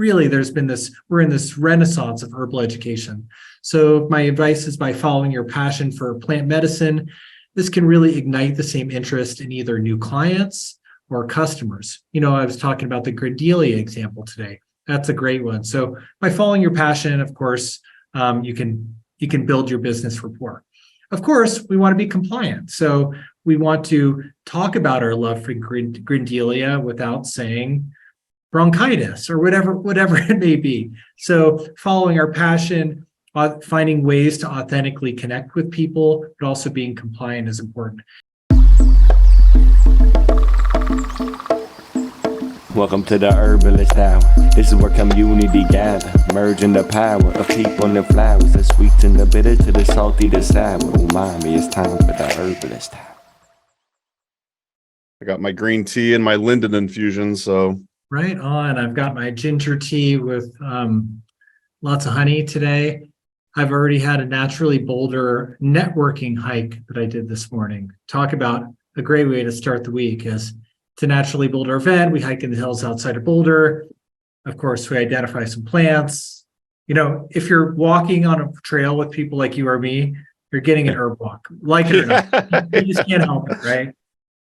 really we're in this renaissance of herbal education. So my advice is, by following your passion for plant medicine, this can really ignite the same interest in either new clients or customers. I was talking about the Grandelia example today. That's a great one. So by following your passion, of course, you can build your business rapport. Of course, we want to be compliant. So we want to talk about our love for Grandelia without saying bronchitis or whatever it may be. So following our passion, finding ways to authentically connect with people, but also being compliant is important. Welcome to the Herbalist Hour. This is where community gather, merging the power of people and the flowers, the sweet and the bitter to the salty, the sour. Umami, it's time for the Herbalist Hour. I got my green tea and my linden infusion, so. Right on. I've got my ginger tea with lots of honey today. I've already had a Naturally Boulder networking hike that I did this morning. Talk about a great way to start the week. It's a Naturally Boulder event. We hike in the hills outside of Boulder. Of course, we identify some plants. If you're walking on a trail with people like you or me, you're getting an herb walk, like it or not. You just can't help it, right?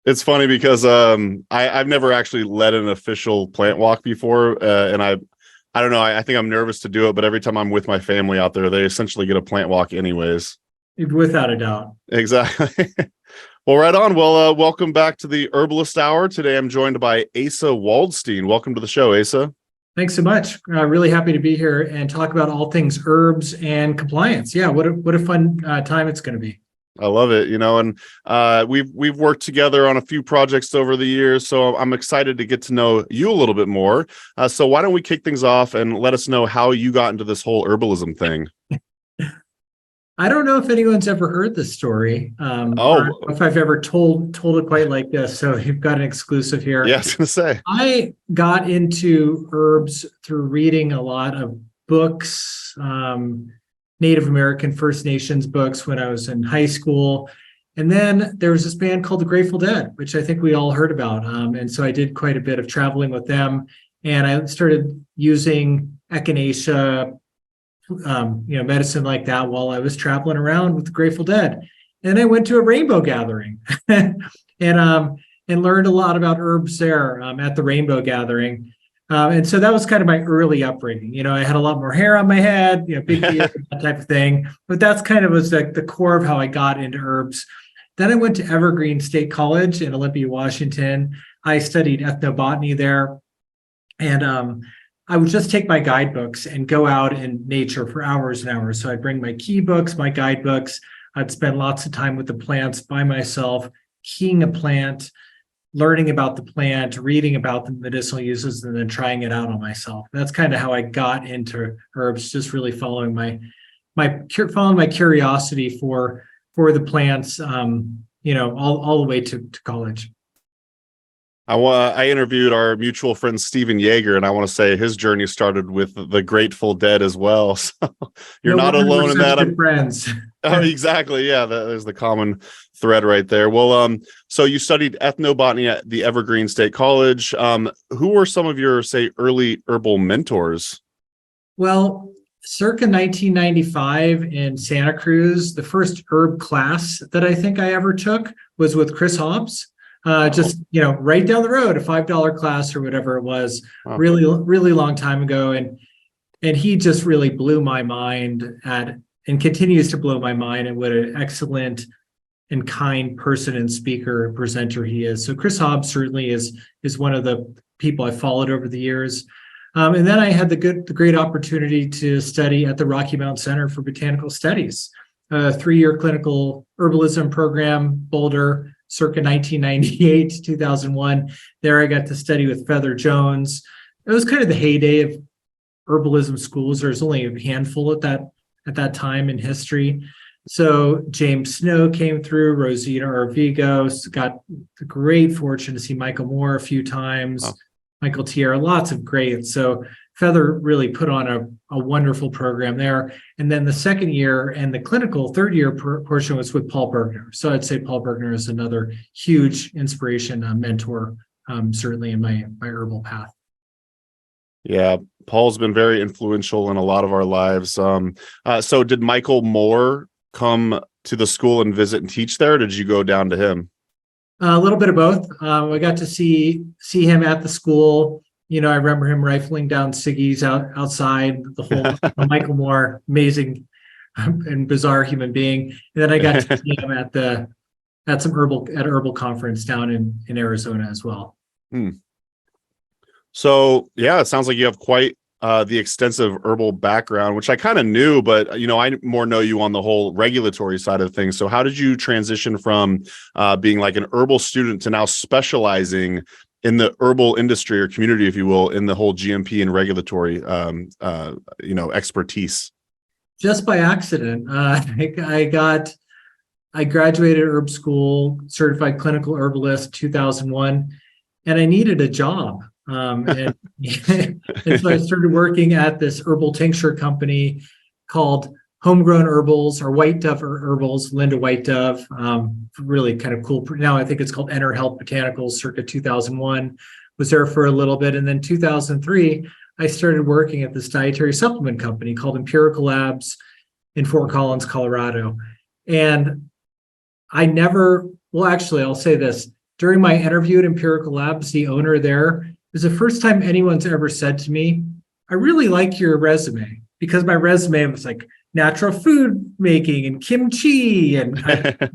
It's funny because I've never actually led an official plant walk before, and I don't know. I think I'm nervous to do it, but every time I'm with my family out there, they essentially get a plant walk anyways. Without a doubt. Exactly. Well, right on. Well, welcome back to the Herbalist Hour. Today, I'm joined by Asa Waldstein. Welcome to the show, Asa. Thanks so much. Really happy to be here and talk about all things herbs and compliance. Yeah, what a fun time it's going to be. I love it, and we've worked together on a few projects over the years, so I'm excited to get to know you a little bit more. So why don't we kick things off and let us know how you got into this whole herbalism thing? I don't know if anyone's ever heard this story. Or if I've ever told it quite like this. So you've got an exclusive here. Yeah, I was gonna say. I got into herbs through reading a lot of books, Native American First Nations books when I was in high school. And then there was this band called the Grateful Dead, which I think we all heard about. And so I did quite a bit of traveling with them. And I started using echinacea, medicine like that while I was traveling around with the Grateful Dead. And I went to a rainbow gathering and learned a lot about herbs there at the rainbow gathering. And so that was kind of my early upbringing. I had a lot more hair on my head, big beard, that type of thing. But that's kind of was the core of how I got into herbs. Then I went to Evergreen State College in Olympia, Washington. I studied ethnobotany there. And I would just take my guidebooks and go out in nature for hours and hours. So I'd bring my key books, my guidebooks. I'd spend lots of time with the plants by myself, keying a plant, learning about the plant, reading about the medicinal uses, and then trying it out on myself. That's kind of how I got into herbs, just really following my curiosity for the plants, all the way to college. I interviewed our mutual friend Stephen Yeager, and I want to say his journey started with the Grateful Dead as well. So you're not alone in that. Friends. Oh, exactly. Yeah, there's the common thread right there. Well, so you studied ethnobotany at the Evergreen State College. Who were some of your, say, early herbal mentors? Well, circa 1995 in Santa Cruz, the first herb class that I think I ever took was with Chris Hobbs. Just, right down the road, a $5 class or whatever it was, really, really long time ago. And he just really blew my mind and continues to blow my mind at what an excellent and kind person and speaker and presenter he is. So Chris Hobbs certainly is one of the people I followed over the years. And then I had the great opportunity to study at the Rocky Mountain Center for Botanical Studies, a 3-year clinical herbalism program, Boulder, circa 1998 to 2001. There I got to study with Feather Jones. It was kind of the heyday of herbalism schools. There's only a handful at that time in history. So James Snow came through, Rosita Arvigo, got the great fortune to see Michael Moore a few times, Michael Tierra, lots of greats. So Feather really put on a wonderful program there. And then the second year and the clinical third year portion was with Paul Bergner. So I'd say Paul Bergner is another huge inspiration, mentor, certainly in my herbal path. Yeah, Paul's been very influential in a lot of our lives. So did Michael Moore come to the school and visit and teach there? Or did you go down to him? A little bit of both. I got to see him at the school. I remember him rifling down ciggies outside. The whole Michael Moore, amazing and bizarre human being. And then I got to see him at some herbal conference down in Arizona as well. So yeah, it sounds like you have quite the extensive herbal background, which I kind of knew, but I more know you on the whole regulatory side of things. So how did you transition from being like an herbal student to now specializing in the herbal industry or community, if you will, in the whole GMP and regulatory expertise? Just by accident. I graduated herb school, certified clinical herbalist 2001, and I needed a job. And so I started working at this herbal tincture company called Homegrown Herbals, or White Dove Herbals, Linda White Dove. Really kind of cool. Now I think it's called Enter Health Botanicals, circa 2001. Was there for a little bit. And then 2003, I started working at this dietary supplement company called Empirical Labs in Fort Collins, Colorado. And I'll say this. During my interview at Empirical Labs, the owner there, it was the first time anyone's ever said to me, I really like your resume, because my resume was like natural food making and kimchi and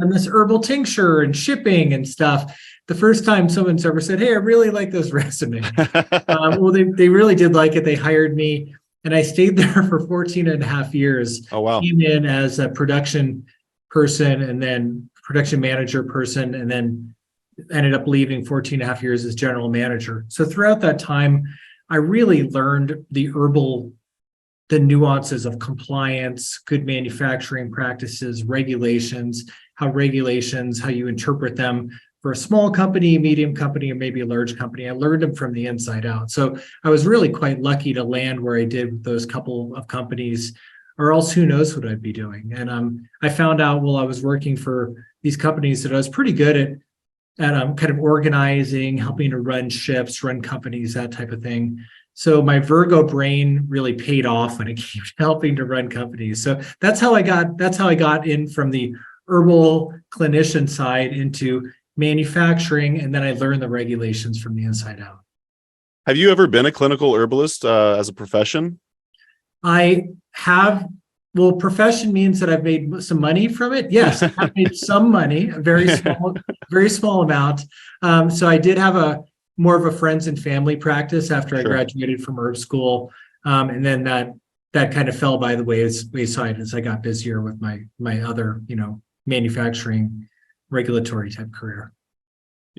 this herbal tincture and shipping and stuff. The first time someone's ever said, hey, I really like this resume. Well, they really did like it. They hired me and I stayed there for 14 and a half years. Oh, wow. Came in as a production person and then production manager person, and then ended up leaving 14 and a half years as general manager. So throughout that time, I really learned the nuances of compliance, good manufacturing practices, regulations, how you interpret them for a small company, medium company, or maybe a large company. I learned them from the inside out. So I was really quite lucky to land where I did with those couple of companies, or else who knows what I'd be doing. And I found out while I was working for these companies that I was pretty good at kind of organizing, helping to run ships, run companies, that type of thing. So my Virgo brain really paid off when it came to helping to run companies. So that's how I got in from the herbal clinician side into manufacturing, and then I learned the regulations from the inside out. Have you ever been a clinical herbalist as a profession? I have. Well, profession means that I've made some money from it. Yes, I've made some money, a very small amount. So I did have more of a friends and family practice after I graduated from herb school. And then that kind of fell by the wayside as I got busier with my other, manufacturing regulatory type career.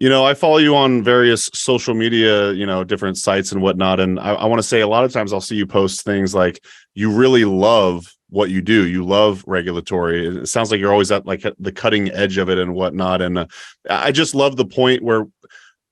I follow you on various social media, different sites and whatnot. And I want to say a lot of times I'll see you post things like you really love what you do. You love regulatory. It sounds like you're always at like the cutting edge of it and whatnot. And I just love the point where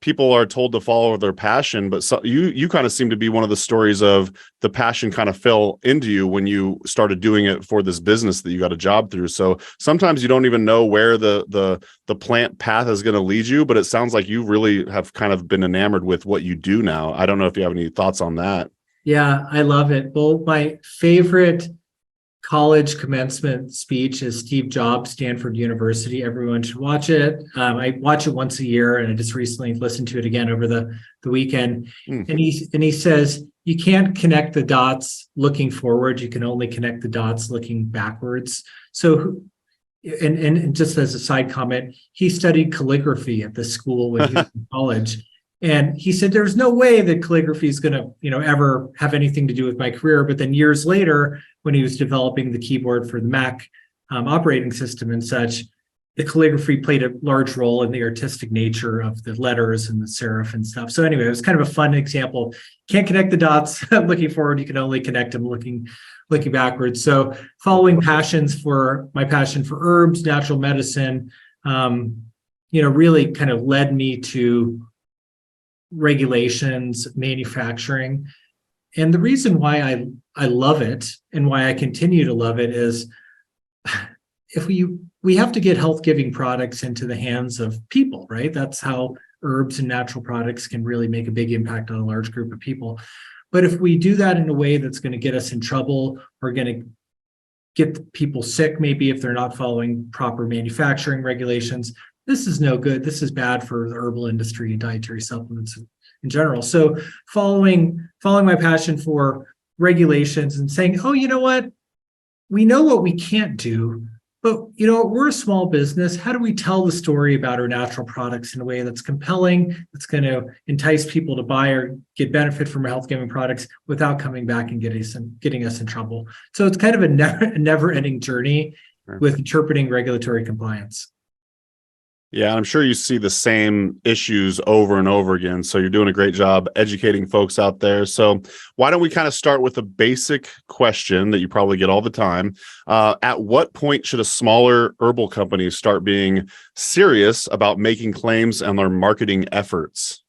people are told to follow their passion, but you kind of seem to be one of the stories of the passion kind of fell into you when you started doing it for this business that you got a job through. So sometimes you don't even know where the plant path is going to lead you, but it sounds like you really have kind of been enamored with what you do now. I don't know if you have any thoughts on that. Yeah, I love it. Well, my favorite college commencement speech is Steve Jobs, Stanford University. Everyone should watch it. I watch it once a year, and I just recently listened to it again over the weekend. And he says, you can't connect the dots looking forward. You can only connect the dots looking backwards. So, and just as a side comment, he studied calligraphy at the school when he was in college. And he said, there's no way that calligraphy is going to, ever have anything to do with my career. But then years later, when he was developing the keyboard for the Mac operating system and such, the calligraphy played a large role in the artistic nature of the letters and the serif and stuff. So anyway, it was kind of a fun example. Can't connect the dots looking forward. You can only connect them looking backwards. So following my passion for herbs, natural medicine, really kind of led me to regulations, manufacturing. And the reason why I love it and why I continue to love it is if we have to get health-giving products into the hands of people, right? That's how herbs and natural products can really make a big impact on a large group of people. But if we do that in a way that's going to get us in trouble or going to get people sick, maybe if they're not following proper manufacturing regulations, this is no good. This is bad for the herbal industry and dietary supplements in general. So following my passion for regulations and saying, oh, you know what? We know what we can't do, but we're a small business. How do we tell the story about our natural products in a way that's compelling, that's going to entice people to buy or get benefit from our health-giving products without coming back and getting us in trouble? So it's kind of a never-ending journey with interpreting regulatory compliance. Yeah, I'm sure you see the same issues over and over again. So you're doing a great job educating folks out there. So why don't we kind of start with a basic question that you probably get all the time. At what point should a smaller herbal company start being serious about making claims and their marketing efforts?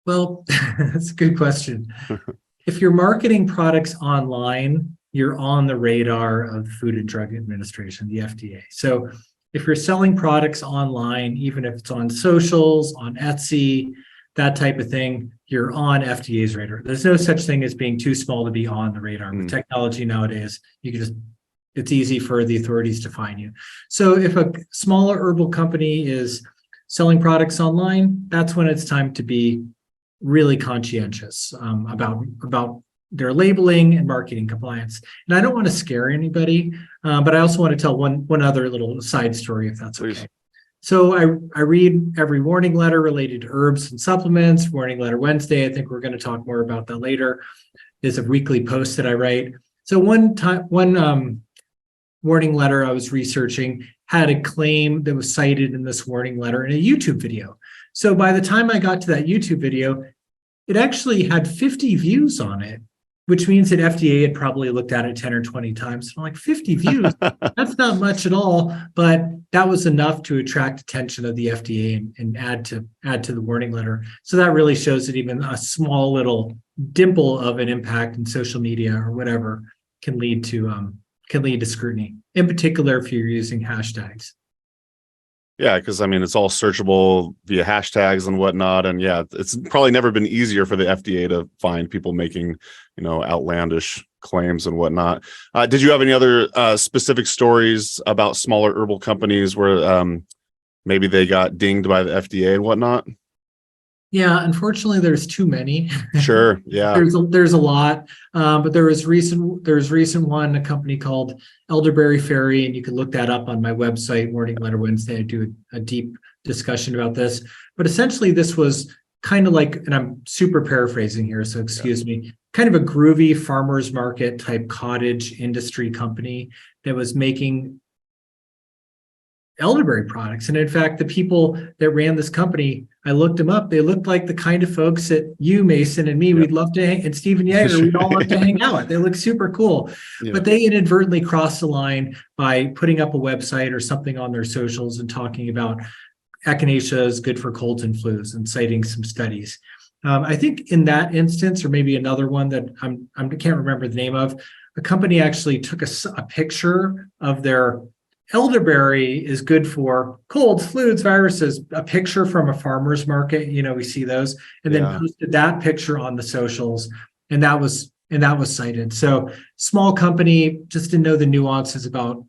Well, that's a good question. If you're marketing products online, you're on the radar of the Food and Drug Administration, the FDA. So if you're selling products online, even if it's on socials, on Etsy, that type of thing, you're on FDA's radar. There's no such thing as being too small to be on the radar. With technology nowadays, it's easy for the authorities to find you. So if a smaller herbal company is selling products online, that's when it's time to be really conscientious about their labeling and marketing compliance. And I don't want to scare anybody, but I also want to tell one other little side story, if that's okay. Please. So I read every warning letter related to herbs and supplements. Warning letter Wednesday, I think we're going to talk more about that later, is a weekly post that I write. So one warning letter I was researching had a claim that was cited in this warning letter in a YouTube video. So by the time I got to that YouTube video, it actually had 50 views on it, which means that FDA had probably looked at it 10 or 20 times. So I'm like, 50 views, that's not much at all, but that was enough to attract attention of the FDA and add to the warning letter. So that really shows that even a small little dimple of an impact in social media or whatever can lead to scrutiny, in particular if you're using hashtags. Yeah, because I mean, it's all searchable via hashtags and whatnot. And yeah, it's probably never been easier for the FDA to find people making, outlandish claims and whatnot. Did you have any other specific stories about smaller herbal companies where maybe they got dinged by the FDA and whatnot? Yeah, unfortunately, there's too many. Sure. Yeah. There's a lot, but there was recent one, a company called Elderberry Fairy, and you can look that up on my website, Warning Letter Wednesday. I do a deep discussion about this, but essentially this was kind of like, and I'm super paraphrasing here, so excuse me, kind of a groovy farmers market type cottage industry company that was making elderberry products. And in fact, the people that ran this company, I looked them up. They looked like the kind of folks that you, Mason, and me, we'd love to hang, and Stephen Yeager, we'd all love to hang out with. They look super cool. Yeah. But they inadvertently crossed the line by putting up a website or something on their socials and talking about echinacea is good for colds and flus and citing some studies. I think in that instance, or maybe another one that I can't remember the name of, a company actually took a picture of their elderberry is good for colds, flus, viruses, a picture from a farmer's market, we see those, and then posted that picture on the socials, and that was cited. So small company just didn't know the nuances about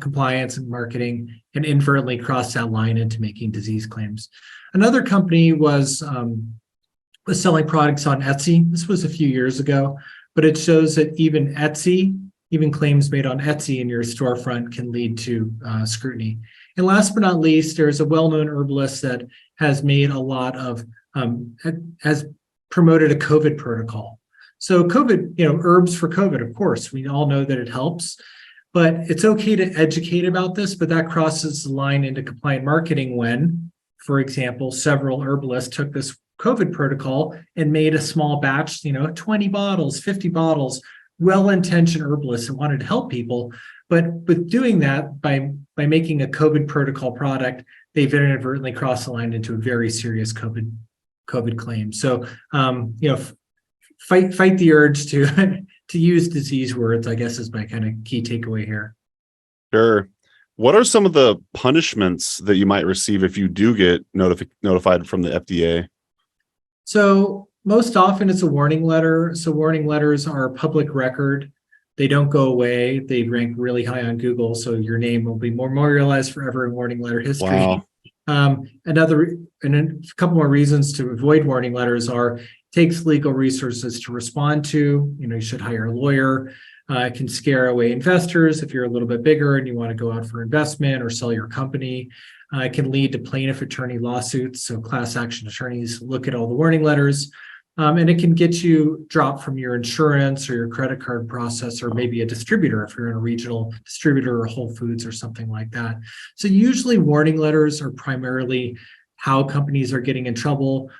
compliance and marketing and inadvertently crossed that line into making disease claims. Another company was selling products on Etsy. This was a few years ago, but it shows that even claims made on Etsy in your storefront can lead to scrutiny. And last but not least, there's a well-known herbalist that has made a lot of, has promoted a COVID protocol. So COVID, herbs for COVID, of course, we all know that it helps, but it's okay to educate about this, but that crosses the line into compliant marketing when, for example, several herbalists took this COVID protocol and made a small batch, 20 bottles, 50 bottles, well-intentioned herbalists that wanted to help people, but with doing that, by making a COVID protocol product, they've inadvertently crossed the line into a very serious COVID claim. So, fight the urge to use disease words, I guess, is my kind of key takeaway here. Sure. What are some of the punishments that you might receive if you do get notified from the FDA? So Most often it's a warning letter. So warning letters are public record. They don't go away. They rank really high on Google. So your name will be memorialized forever in warning letter history. Wow. And a couple more reasons to avoid warning letters are it takes legal resources to respond to. You should hire a lawyer. It can scare away investors if you're a little bit bigger and you want to go out for investment or sell your company. It can lead to plaintiff attorney lawsuits. So class action attorneys look at all the warning letters. And it can get you dropped from your insurance or your credit card processor, maybe a distributor if you're in a regional distributor or Whole Foods or something like that. So usually warning letters are primarily how companies are getting in trouble.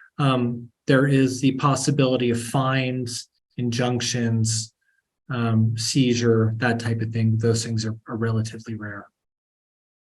There is the possibility of fines, injunctions, seizure, that type of thing. Those things are relatively rare.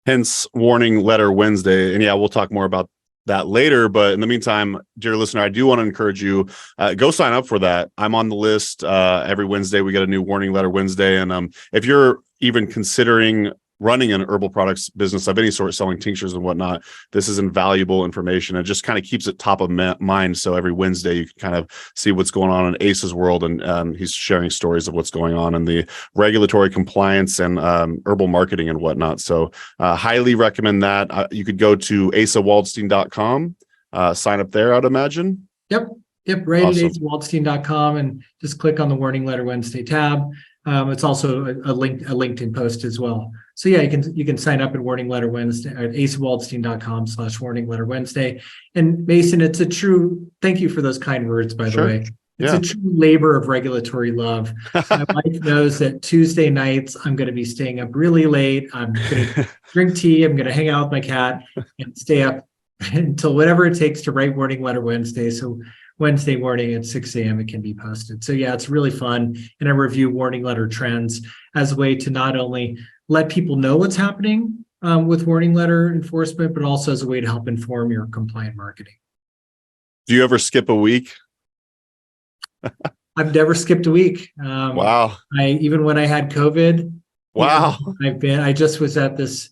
Hence Warning Letter Wednesday. And yeah, we'll talk more about that later. But in the meantime, dear listener, I do want to encourage you, go sign up for that. I'm on the list. Every Wednesday, we get a new Warning Letter Wednesday. And if you're even considering running an herbal products business of any sort, selling tinctures and whatnot, this is invaluable information. It just kind of keeps it top of mind. So every Wednesday, you can kind of see what's going on in Asa's world. And he's sharing stories of what's going on in the regulatory compliance and herbal marketing and whatnot. So highly recommend that. You could go to asawaldstein.com, sign up there, I'd imagine. Yep. Right Awesome. at asawaldstein.com and just click on the Warning Letter Wednesday tab. It's also a LinkedIn post as well. So yeah, you can sign up at Warning Letter Wednesday at asawaldstein.com/Warning Letter Wednesday. And Mason, it's a true, thank you for those kind words, by the way. It's a true labor of regulatory love. My wife knows that Tuesday nights, I'm going to be staying up really late. I'm going to drink tea. I'm going to hang out with my cat and stay up until whatever it takes to write Warning Letter Wednesday. So Wednesday morning at 6 a.m. it can be posted. So yeah, it's really fun. And I review warning letter trends as a way to not only let people know what's happening with warning letter enforcement, but also as a way to help inform your compliant marketing. Do you ever skip a week? I've never skipped a week. Wow. Even when I had COVID. Wow. I just was at this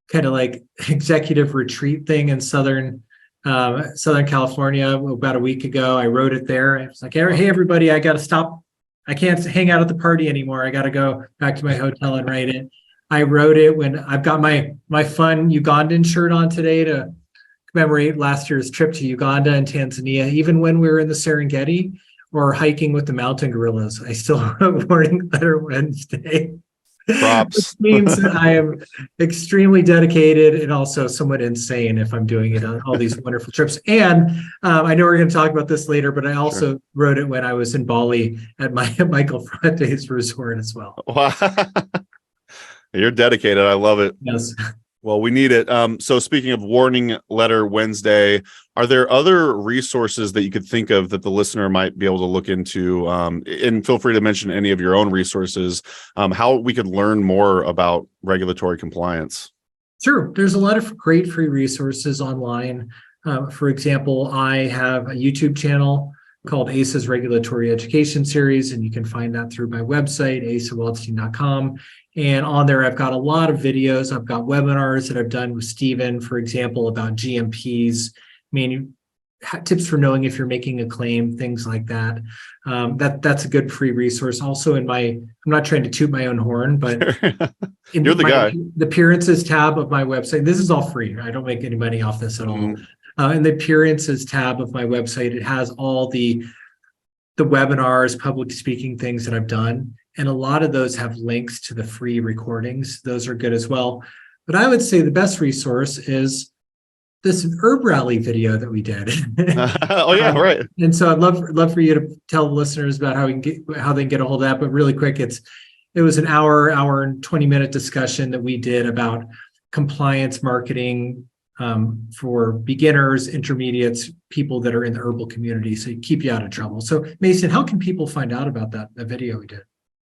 kind of like executive retreat thing in Southern California about a week ago. I wrote it there. I was like, hey, everybody, I got to stop. I can't hang out at the party anymore. I got to go back to my hotel and write it. I wrote it when I've got my fun Ugandan shirt on today to commemorate last year's trip to Uganda and Tanzania. Even when we were in the Serengeti or hiking with the mountain gorillas, I still wrote Warning Letter Wednesday. Props. Which means that I am extremely dedicated and also somewhat insane if I'm doing it on all these wonderful trips. And I know we're going to talk about this later, but I also wrote it when I was in Bali at Michael Fronte's resort as well. Wow. You're dedicated. I love it. Yes. Well, we need it. So speaking of Warning Letter Wednesday, are there other resources that you could think of that the listener might be able to look into? And feel free to mention any of your own resources, how we could learn more about regulatory compliance. Sure. There's a lot of great free resources online. For example, I have a YouTube channel called Asa's Regulatory Education Series, and you can find that through my website, asawaldstein.com. And on there, I've got a lot of videos. I've got webinars that I've done with Stephen, for example, about GMPs, tips for knowing if you're making a claim, things like that. That's a good free resource. Also I'm not trying to toot my own horn, but You're the guy. The appearances tab of my website, this is all free. I don't make any money off this at all. In the appearances tab of my website, it has all the webinars, public speaking things that I've done. And a lot of those have links to the free recordings. Those are good as well. But I would say the best resource is this herb rally video that we did. Oh yeah, right. And so I'd love for you to tell the listeners about how they can get a hold of that. But really quick, it was an hour and 20-minute discussion that we did about compliance marketing for beginners, intermediates, people that are in the herbal community, so keep you out of trouble. So Mason, how can people find out about that video we did?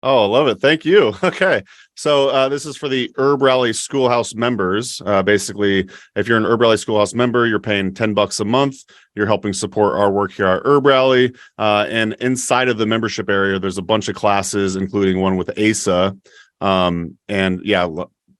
Oh, I love it. Thank you. Okay. So this is for the Herb Rally Schoolhouse members. Basically, if you're an Herb Rally Schoolhouse member, you're paying $10 a month. You're helping support our work here at Herb Rally. And inside of the membership area, there's a bunch of classes, including one with Asa. And yeah,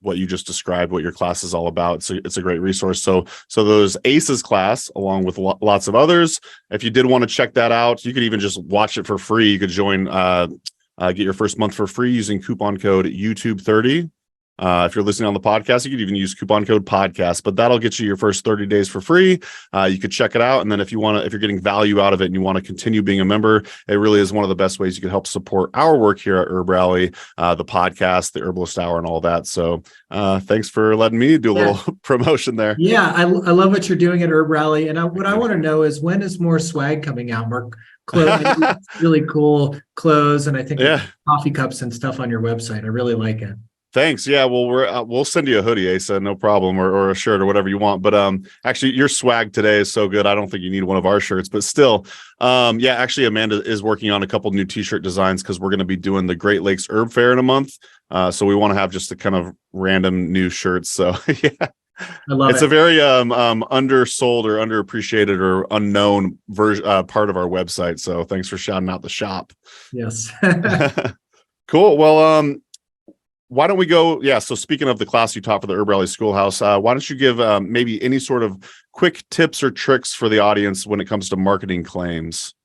what you just described, what your class is all about. So it's a great resource. So those ACEs class, along with lots of others, if you did want to check that out, you could even just watch it for free. You could join, get your first month for free using coupon code YouTube30. If you're listening on the podcast, you could even use coupon code podcast, but that'll get you your first 30 days for free. You could check it out. And then if you're getting value out of it and you want to continue being a member, it really is one of the best ways you can help support our work here at Herb Rally, the podcast, the Herbalist Hour, and all that. So thanks for letting me do a little promotion there. Yeah, I love what you're doing at Herb Rally. And what I want to know is, when is more swag coming out? More clothes, really cool clothes. And I think coffee cups and stuff on your website. I really like it. Thanks. Yeah, well, we'll send you a hoodie, Asa, no problem, or a shirt or whatever you want. But actually, your swag today is so good. I don't think you need one of our shirts, but still, actually, Amanda is working on a couple new T-shirt designs because we're going to be doing the Great Lakes Herb Fair in a month. So we want to have just a kind of random new shirts. So yeah, I love it. It's a very undersold or underappreciated or unknown version part of our website. So thanks for shouting out the shop. Yes. Cool. Well, why don't we go? Yeah. So speaking of the class you taught for the Herb Rally Schoolhouse, why don't you give maybe any sort of quick tips or tricks for the audience when it comes to marketing claims?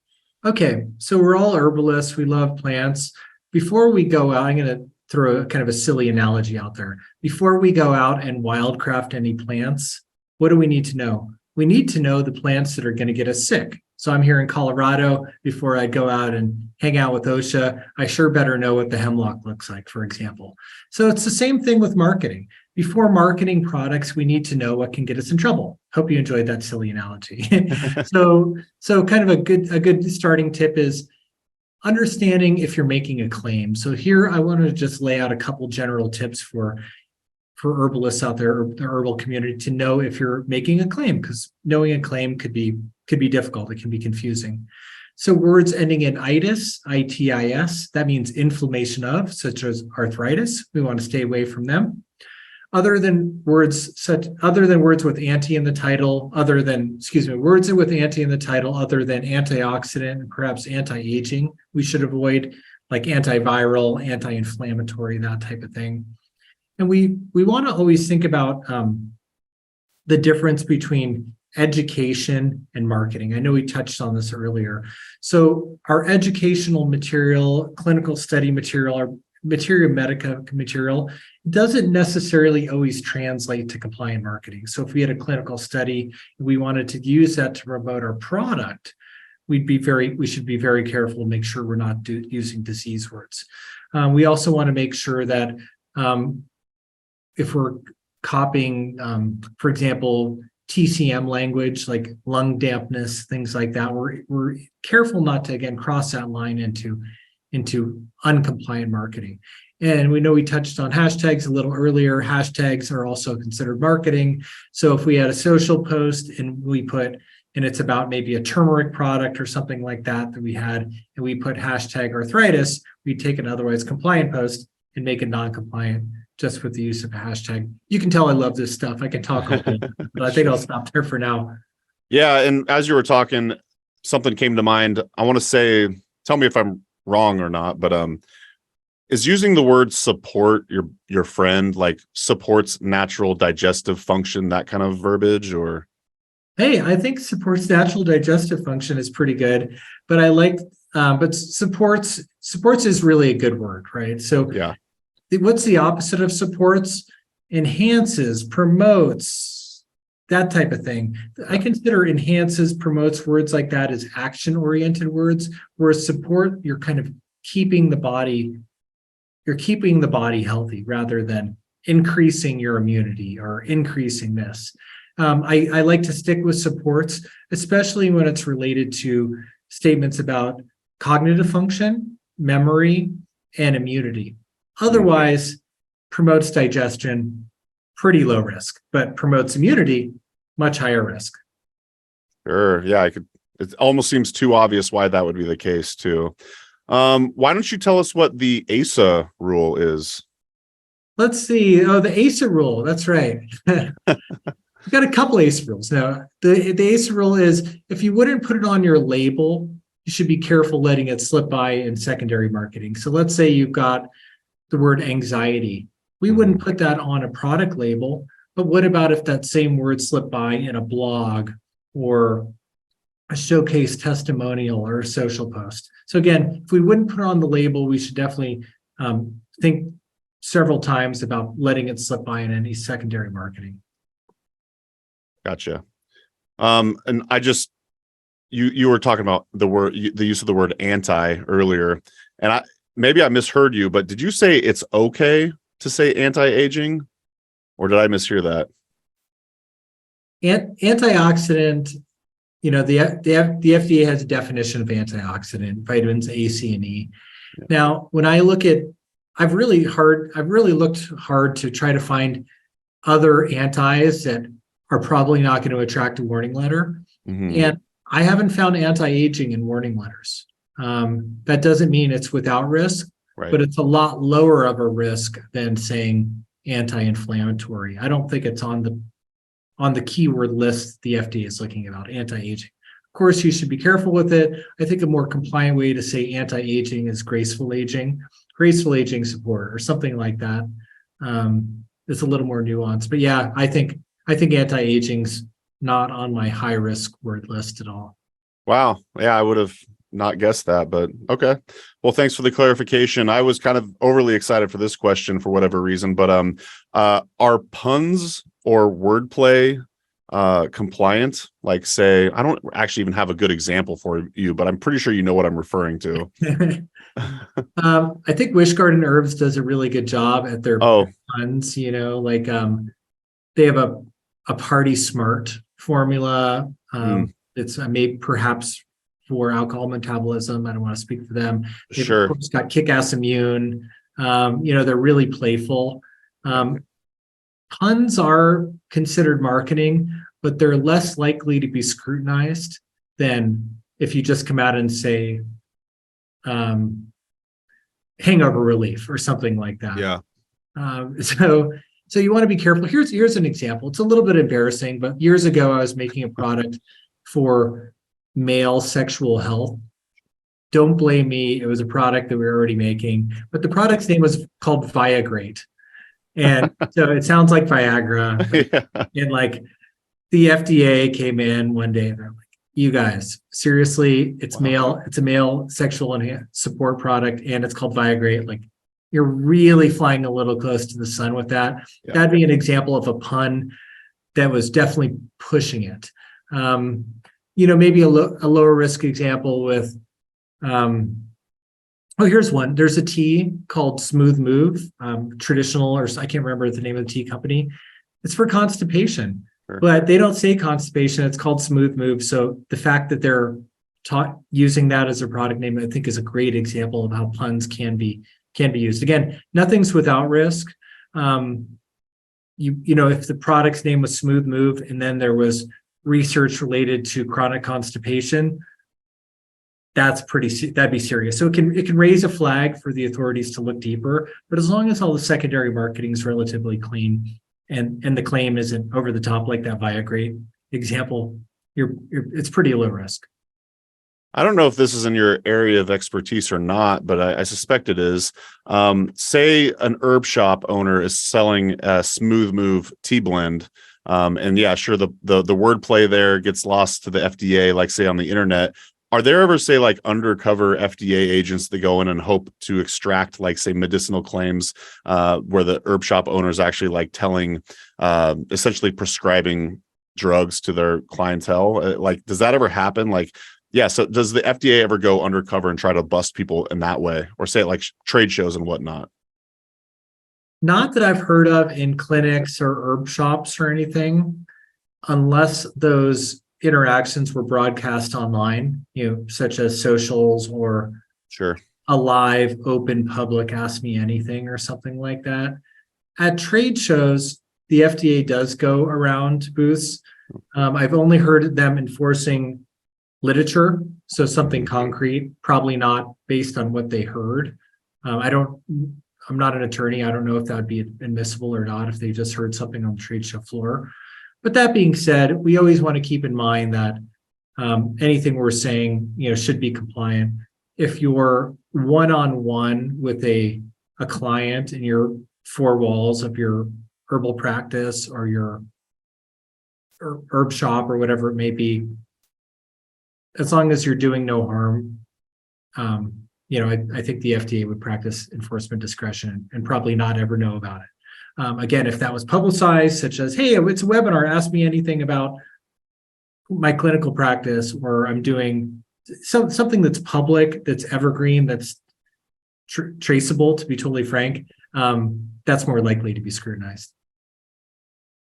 Okay. So we're all herbalists. We love plants. Before we go out, I'm going to throw a kind of a silly analogy out there. Before we go out and wildcraft any plants, what do we need to know? We need to know the plants that are going to get us sick. So I'm here in Colorado. Before I go out and hang out with OSHA, I sure better know what the hemlock looks like, for example. So it's the same thing with marketing. Before marketing products, we need to know what can get us in trouble. Hope you enjoyed that silly analogy. So kind of a good starting tip is understanding if you're making a claim. So here I want to just lay out a couple general tips for herbalists out there, or the herbal community, to know if you're making a claim, because knowing a claim could be difficult. It can be confusing. So words ending in itis, I-T-I-S, that means inflammation of, such as arthritis. We want to stay away from them. Other than words with anti in the title, words with anti in the title, other than antioxidant and perhaps anti-aging, we should avoid, like antiviral, anti-inflammatory, that type of thing. And we want to always think about the difference between education and marketing. I know we touched on this earlier. So our educational material, clinical study material, our materia medica material doesn't necessarily always translate to compliant marketing. So if we had a clinical study, we wanted to use that to promote our product, we should be very careful to make sure we're not using disease words. We also want to make sure that if we're copying, for example, TCM language like lung dampness, things like that, we're careful not to, again, cross that line into uncompliant marketing. And we know we touched on hashtags a little earlier. Hashtags are also considered marketing. So if we had a social post and it's about maybe a turmeric product or something like that we had, and we put hashtag arthritis, we'd take an otherwise compliant post and make it non-compliant just with the use of a hashtag. You can tell I love this stuff. I can talk a little bit, but I think I'll stop there for now. Yeah. And as you were talking, something came to mind. I want to say, tell me if I'm wrong or not, but is using the word support your friend, like supports natural digestive function, that kind of verbiage? Or hey, I think supports natural digestive function is pretty good, but I like but supports is really a good word, right? So yeah, what's the opposite of supports? Enhances, promotes, that type of thing. I consider enhances, promotes, words like that as action-oriented words, whereas support, you're kind of keeping the body healthy rather than increasing your immunity or increasing this. I like to stick with supports, especially when it's related to statements about cognitive function, memory, and immunity. Otherwise, promotes digestion, pretty low risk, but promotes immunity, much higher risk. Sure. Yeah, it almost seems too obvious why that would be the case too. Why don't you tell us what the ASA rule is? Let's see. Oh, the ASA rule. That's right. We've got a couple ASA rules. Now, the ASA rule is if you wouldn't put it on your label, you should be careful letting it slip by in secondary marketing. So let's say you've got the word anxiety We wouldn't put that on a product label, but what about if that same word slipped by in a blog or a showcase testimonial or a social post? So again, if we wouldn't put it on the label, we should definitely think several times about letting it slip by in any secondary marketing. Gotcha. And I just, you were talking about the use of the word anti earlier, and maybe I misheard you, but did you say it's okay to say anti-aging, or did I mishear that? Antioxidant, the FDA has a definition of antioxidant, vitamins A, C, and E. Yeah. Now, when I look at, I've really looked hard to try to find other antis that are probably not going to attract a warning letter. And I haven't found anti-aging in warning letters. That doesn't mean it's without risk, Right. but it's a lot lower of a risk than saying anti-inflammatory. I don't think it's on the keyword list the FDA is looking about anti-aging. Of course, you should be careful with it. I think a more compliant way to say anti-aging is graceful aging support, or something like that. It's a little more nuanced, but yeah, I think anti-aging's not on my high risk word list at all. Wow. Yeah, I would have not guessed that, but okay. Well, thanks for the clarification. I was kind of overly excited for this question for whatever reason, but are puns or wordplay compliant? Like, say, I don't actually even have a good example for you, but I'm pretty sure you know what I'm referring to. I think Wish Garden Herbs does a really good job at their puns, like they have a Party Smart formula. It's made perhaps for alcohol metabolism. I don't want to speak for them. They've Sure. of course got Kick-Ass Immune. They're really playful. Puns are considered marketing, but they're less likely to be scrutinized than if you just come out and say hangover relief or something like that. Yeah. So you want to be careful. Here's an example. It's a little bit embarrassing, but years ago I was making a product for male sexual health. Don't blame me. It was a product that we were already making, but the product's name was called Viagrate. And so it sounds like Viagra. Yeah. And like the FDA came in one day and they're like, you guys, seriously, it's a male sexual support product and it's called Viagrate. Like, you're really flying a little close to the sun with that. Yeah. That'd be an example of a pun that was definitely pushing it. Maybe a lower risk example with, here's one. There's a tea called Smooth Move, traditional, or I can't remember the name of the tea company. It's for constipation, but they don't say constipation. It's called Smooth Move. So the fact that they're using that as a product name, I think, is a great example of how puns can be used. Again, nothing's without risk. If the product's name was Smooth Move and then there was research related to chronic constipation, that'd be serious. So it can raise a flag for the authorities to look deeper, but as long as all the secondary marketing is relatively clean and the claim isn't over the top like that Viagrate example, it's pretty low risk. I don't know if this is in your area of expertise or not, but I suspect it is. Say an herb shop owner is selling a Smooth Move tea blend. And yeah, sure, the wordplay there gets lost to the FDA, like say on the internet. Are there ever, say, like undercover FDA agents that go in and hope to extract, like, say, medicinal claims where the herb shop owner is actually like telling, essentially prescribing drugs to their clientele? Like, does that ever happen? Like, yeah. So does the FDA ever go undercover and try to bust people in that way, or say like trade shows and whatnot? Not that I've heard of in clinics or herb shops or anything, unless those interactions were broadcast online, such as socials or Sure, a live open public Ask Me Anything or something like that. At trade shows, the FDA does go around booths. I've only heard them enforcing literature, so something concrete, probably not based on what they heard. I'm not an attorney. I don't know if that would be admissible or not if they just heard something on the trade show floor. But that being said, we always want to keep in mind that anything we're saying, should be compliant. If you're one-on-one with a client and you're four walls of your herbal practice or your herb shop or whatever it may be, as long as you're doing no harm, I think the FDA would practice enforcement discretion and probably not ever know about it. Again, if that was publicized, such as, hey, it's a webinar, ask me anything about my clinical practice, or I'm doing something that's public, that's evergreen, that's traceable, to be totally frank, that's more likely to be scrutinized.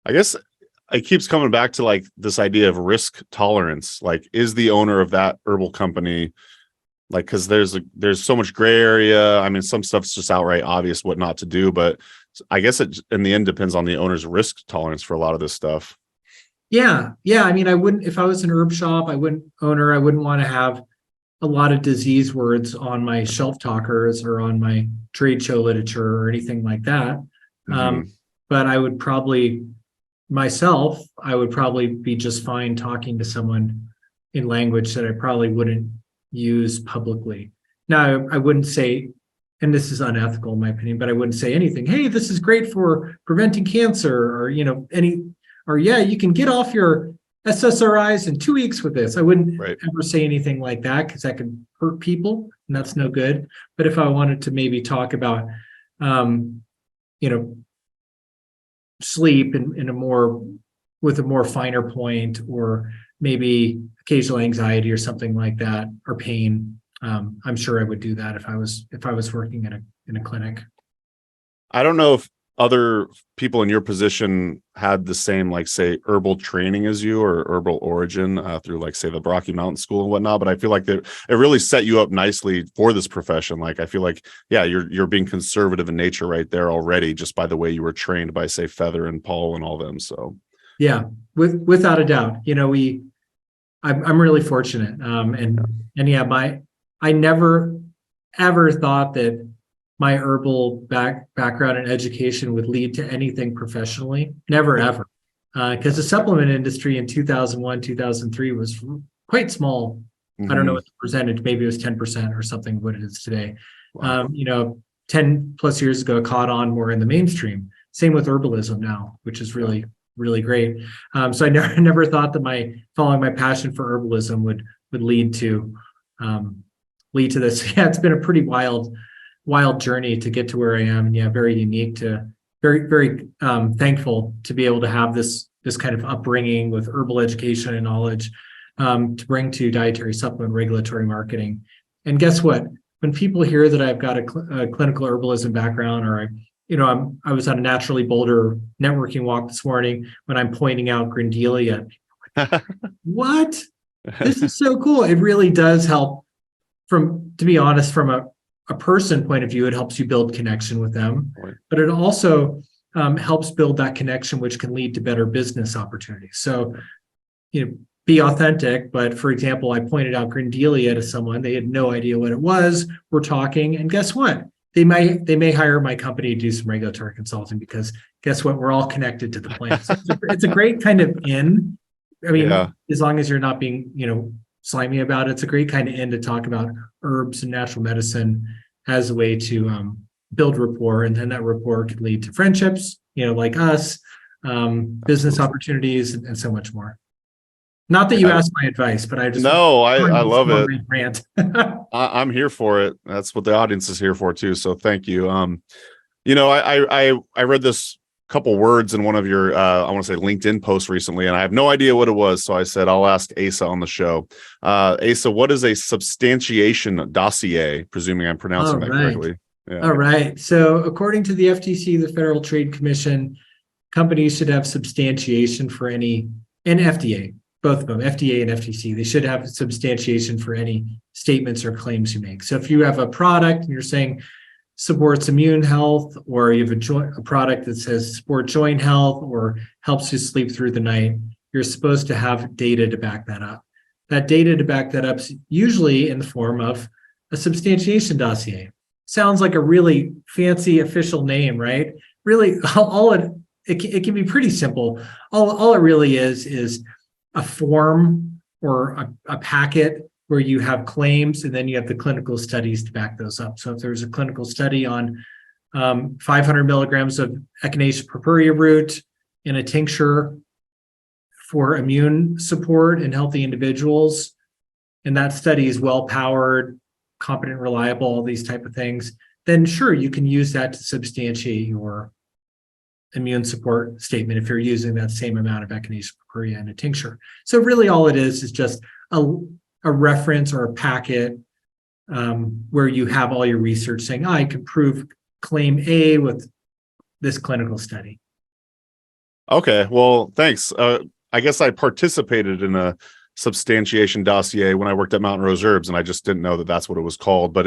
I guess it keeps coming back to like this idea of risk tolerance. Like, is the owner of that herbal company, like, because there's so much gray area. I mean, some stuff's just outright obvious what not to do, but I guess it in the end depends on the owner's risk tolerance for a lot of this stuff. Yeah. I mean, I wouldn't, if I was an herb shop, I wouldn't want to have a lot of disease words on my shelf talkers or on my trade show literature or anything like that. But I would probably be just fine talking to someone in language that I probably wouldn't use publicly. Now, I wouldn't say, and this is unethical in my opinion, but I wouldn't say anything, hey, this is great for preventing cancer, or, yeah, you can get off your SSRIs in 2 weeks with this. I wouldn't ever say anything like that, because that could hurt people, and that's no good. But if I wanted to maybe talk about, sleep with a more finer point, or maybe occasional anxiety or something like that, or pain, I'm sure I would do that if I was working in a clinic. I don't know if other people in your position had the same, like, say, herbal training as you, or herbal origin through, like, say, the Rocky Mountain School and whatnot. But I feel like that it really set you up nicely for this profession. Like, I feel like, yeah, you're being conservative in nature right there already, just by the way you were trained by, say, Feather and Paul and all them. So yeah, without a doubt, I'm really fortunate. I never ever thought that my herbal background and education would lead to anything professionally. Never, ever. Because the supplement industry in 2001, 2003 was quite small. I don't know what the percentage, maybe it was 10% or something, what it is today. wow. 10 plus years ago, it caught on more in the mainstream. Same with herbalism now, which is really, really great. So I never thought that following my passion for herbalism would lead to this. Yeah, it's been a pretty wild journey to get to where I am. And yeah, very unique very, very thankful to be able to have this kind of upbringing with herbal education and knowledge to bring to dietary supplement regulatory marketing. And guess what? When people hear that I've got a clinical herbalism background, or I was on a Naturally Bolder networking walk this morning, when I'm pointing out Grandelia, what? This is so cool. It really does help. To be honest, from a person point of view, it helps you build connection with them, but it also helps build that connection, which can lead to better business opportunities. So, be authentic. But for example, I pointed out Grandelia to someone. They had no idea what it was. We're talking, and guess what? They may hire my company to do some regulatory consulting, because guess what? We're all connected to the plant. So it's a great kind of in. I mean, as long as you're not being, slimy about it, it's a great kind of in to talk about herbs and natural medicine as a way to build rapport, and then that rapport could lead to friendships, like us, business opportunities, and so much more. Not that you asked my advice, but I just I love it. Rant. I'm here for it. That's what the audience is here for too. So thank you. I read this couple words in one of your I want to say LinkedIn posts recently, and I have no idea what it was. So I said, I'll ask Asa on the show. Asa, what is a substantiation dossier? Presuming I'm pronouncing that correctly. Yeah. All right. So according to the FTC, the Federal Trade Commission, companies should have substantiation for and FDA, both of them, FDA and FTC, they should have substantiation for any statements or claims you make. So if you have a product and you're saying supports immune health, or you have a product that says support joint health or helps you sleep through the night, you're supposed to have data to back that up. That data to back that up is usually in the form of a substantiation dossier. Sounds like a really fancy official name, right? Really, it can be pretty simple. All it really is a form or a packet where you have claims, and then you have the clinical studies to back those up. So if there's a clinical study on 500 milligrams of echinacea purpurea root in a tincture for immune support in healthy individuals. And that study is well powered, competent, reliable, all these type of things. Then sure, you can use that to substantiate your immune support statement if you're using that same amount of echinacea purpurea in a tincture. So really all it is just a reference or a packet where you have all your research saying, I can prove claim A with this clinical study. Okay, well, thanks. I guess I participated in a substantiation dossier when I worked at Mountain Rose Herbs, and I just didn't know that that's what it was called. But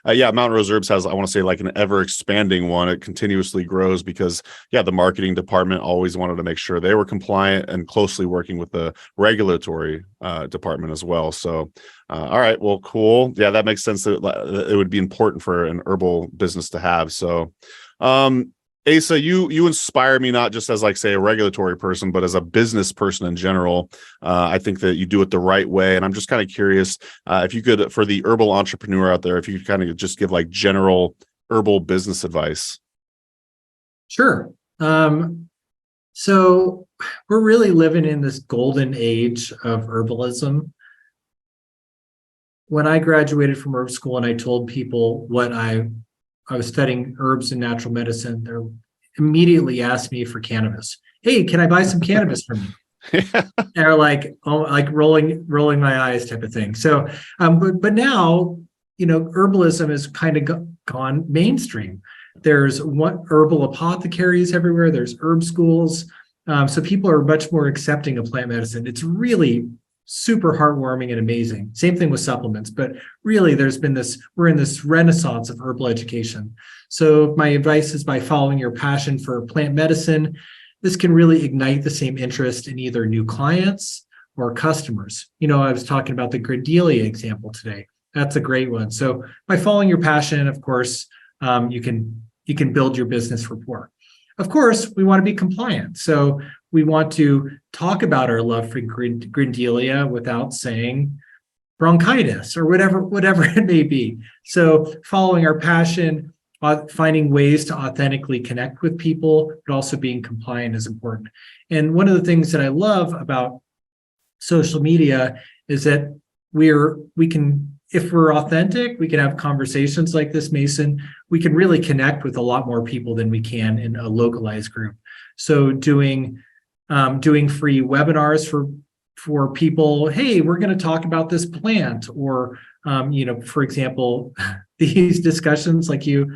Mountain Rose Herbs has, I want to say, like an ever expanding one. It continuously grows because the marketing department always wanted to make sure they were compliant and closely working with the regulatory department as well. So, all right, well, cool. Yeah, that makes sense that it would be important for an herbal business to have. So, Asa, you inspire me not just as like, say, a regulatory person, but as a business person in general. I think that you do it the right way. And I'm just kind of curious if you could, for the herbal entrepreneur out there, if you could kind of just give like general herbal business advice. Sure. So we're really living in this golden age of herbalism. When I graduated from herb school and I told people what I was studying herbs and natural medicine, they immediately asked me for cannabis. Hey, can I buy some cannabis from you? They're like, oh, like rolling my eyes type of thing. So, but now, herbalism has kind of gone mainstream. There's herbal apothecaries everywhere. There's herb schools. So people are much more accepting of plant medicine. It's really super heartwarming and amazing. Same thing with supplements, but really we're in this renaissance of herbal education. So my advice is by following your passion for plant medicine, this can really ignite the same interest in either new clients or customers. I was talking about the Grandelia example today. That's a great one. So by following your passion, of course, you can build your business rapport. Of course, we want to be compliant. So we want to talk about our love for Grandelia without saying bronchitis or whatever it may be. So following our passion, finding ways to authentically connect with people, but also being compliant is important. And one of the things that I love about social media is that if we're authentic, we can have conversations like this, Mason. We can really connect with a lot more people than we can in a localized group. So doing free webinars for people. Hey, we're going to talk about this plant, or for example, these discussions like you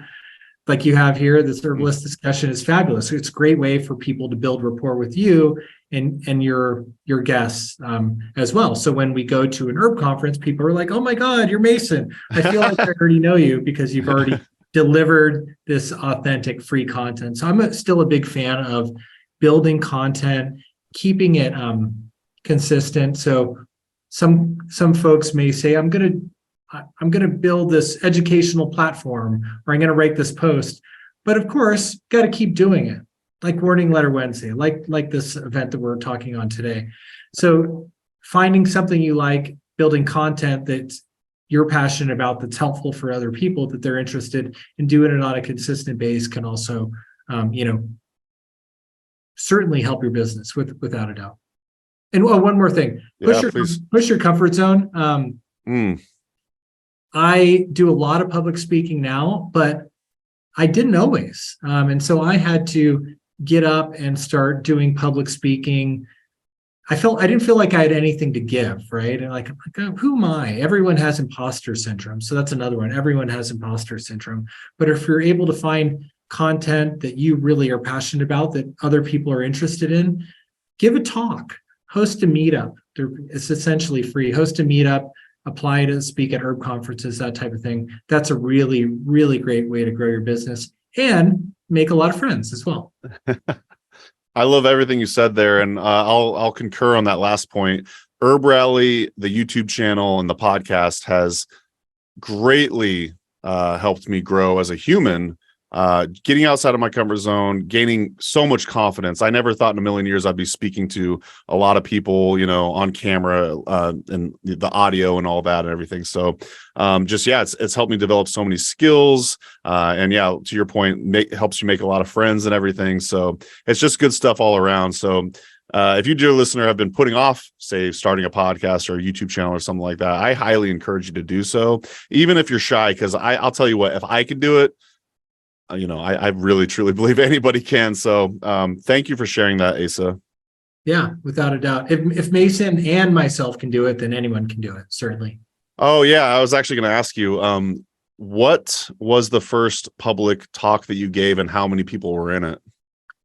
have here. This herbalist discussion is fabulous. It's a great way for people to build rapport with you and your guests as well. So when we go to an herb conference, people are like, "Oh my God, you're Mason. I feel like I already know you because you've already delivered this authentic free content." So I'm still a big fan of building content, keeping it consistent. So some folks may say, I'm going to build this educational platform, or I'm going to write this post. But of course, got to keep doing it, like Warning Letter Wednesday, like this event that we're talking on today. So finding something you like, building content that you're passionate about, that's helpful for other people, that they're interested in, doing it on a consistent base can also, certainly help your business without a doubt. And one more thing, push your comfort zone. I do a lot of public speaking now, but I didn't always. And so I had to get up and start doing public speaking. I didn't feel like I had anything to give, right? And like, who am I? Everyone has imposter syndrome. So that's another one. Everyone has imposter syndrome. But if you're able to find content that you really are passionate about, that other people are interested in, give a talk, host a meetup. It's essentially free. Host a meetup, apply to speak at herb conferences, that type of thing. That's a really, really great way to grow your business and make a lot of friends as well. I love everything you said there, and I'll concur on that last point. Herb Rally, the YouTube channel and the podcast has greatly helped me grow as a human, getting outside of my comfort zone, gaining so much confidence. I never thought in a million years I'd be speaking to a lot of people, on camera, and the audio and all that and everything. So it's helped me develop so many skills. And yeah, to your point, helps you make a lot of friends and everything. So it's just good stuff all around. So if you, dear listener, have been putting off, say, starting a podcast or a YouTube channel or something like that, I highly encourage you to do so, even if you're shy, because I'll tell you what, if I can do it, I really, truly believe anybody can. So thank you for sharing that, Asa. Yeah, without a doubt. If Mason and myself can do it, then anyone can do it, certainly. Oh, yeah. I was actually going to ask you, what was the first public talk that you gave and how many people were in it,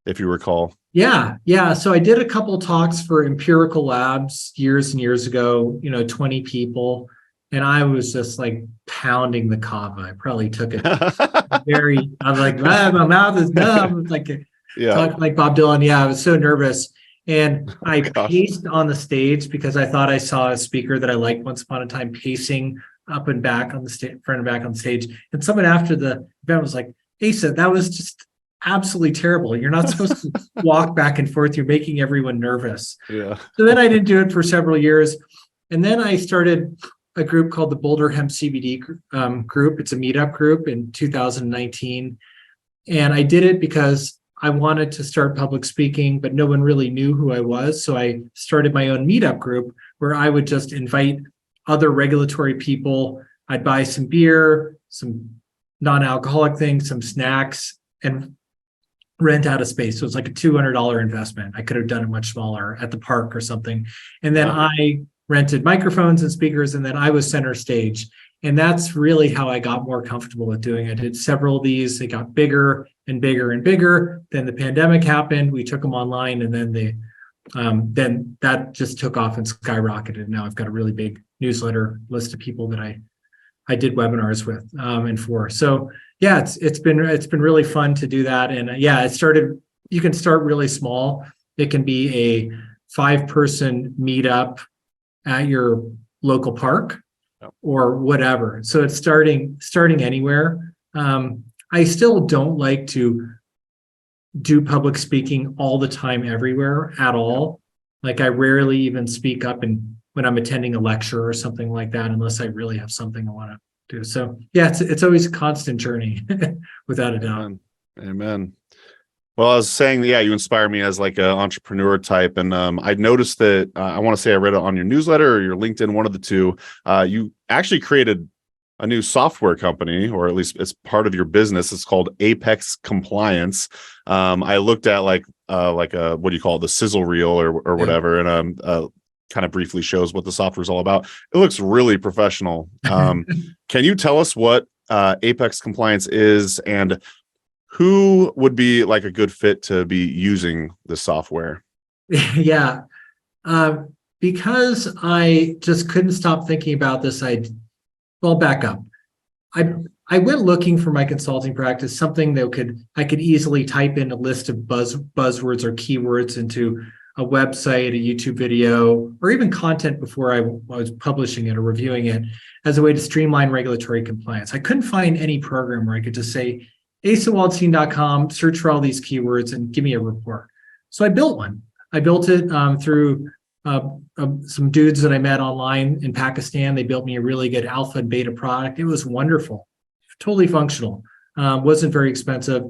if you recall? Yeah. So I did a couple talks for Empirical Labs years and years ago, 20 people. And I was just like pounding the kava. I probably took it I was like, my mouth is numb. Talking like Bob Dylan. Yeah, I was so nervous. And I paced on the stage because I thought I saw a speaker that I liked once upon a time pacing up and back on the stage, front and back on stage. And someone after the event was like, Asa, that was just absolutely terrible. You're not supposed to walk back and forth. You're making everyone nervous. Yeah. So then I didn't do it for several years. And then I started a group called the Boulder Hemp CBD group. It's a meetup group in 2019. And I did it because I wanted to start public speaking, but no one really knew who I was. So I started my own meetup group where I would just invite other regulatory people. I'd buy some beer, some non-alcoholic things, some snacks, and rent out a space. So it's like a $200 investment. I could have done it much smaller at the park or something. And then I rented microphones and speakers, and then I was center stage. And that's really how I got more comfortable with doing it. I did several of these. They got bigger and bigger and bigger. Then the pandemic happened. We took them online, and then that just took off and skyrocketed. Now I've got a really big newsletter list of people that I did webinars with and for. So yeah, it's been really fun to do that. And you can start really small. It can be a 5-person meetup at your local park or whatever. So it's starting anywhere. I still don't like to do public speaking all the time everywhere at all. Like I rarely even speak up when I'm attending a lecture or something like that, unless I really have something I want to do. So yeah, it's always a constant journey without a doubt. Amen. Well, I was saying, yeah, you inspire me as like an entrepreneur type. And I noticed that I want to say I read it on your newsletter or your LinkedIn, one of the two. You actually created a new software company, or at least it's part of your business. It's called Apex Compliance. I looked at what do you call it, the sizzle reel or whatever, and kind of briefly shows what the software is all about. It looks really professional. Can you tell us what Apex Compliance is and who would be like a good fit to be using this software? Yeah. Because I just couldn't stop thinking about this, back up. I went looking for my consulting practice, something that I could easily type in a list of buzzwords or keywords into a website, a YouTube video, or even content before I was publishing it or reviewing it as a way to streamline regulatory compliance. I couldn't find any program where I could just say, asawaldstein.com, search for all these keywords and give me a report. So I built one. I built it through some dudes that I met online in Pakistan. They built me a really good alpha and beta product. It was wonderful, totally functional, wasn't very expensive.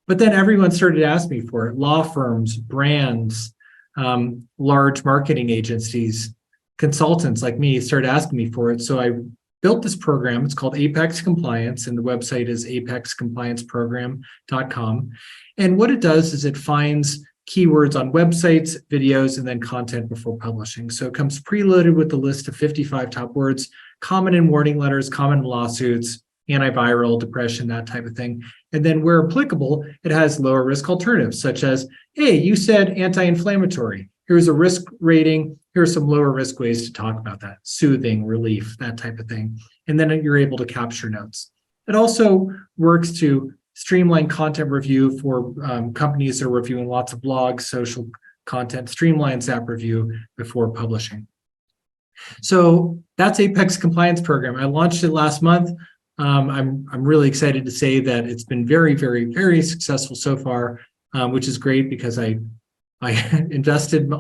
But then everyone started asking me for it. Law firms, brands, large marketing agencies, consultants like me started asking me for it. So I built this program. It's called Apex Compliance, and the website is apexcomplianceprogram.com. And what it does is it finds keywords on websites, videos, and then content before publishing. So it comes preloaded with a list of 55 top words, common in warning letters, common in lawsuits, antiviral, depression, that type of thing. And then where applicable, it has lower risk alternatives, such as, hey, you said anti-inflammatory. Here's a risk rating. Here's some lower risk ways to talk about that. Soothing, relief, that type of thing. And then you're able to capture notes. It also works to streamline content review for companies that are reviewing lots of blogs, social content, streamlines that review before publishing. So that's Apex Compliance Program. I launched it last month. I'm really excited to say that it's been very, very, very successful so far, which is great because I invested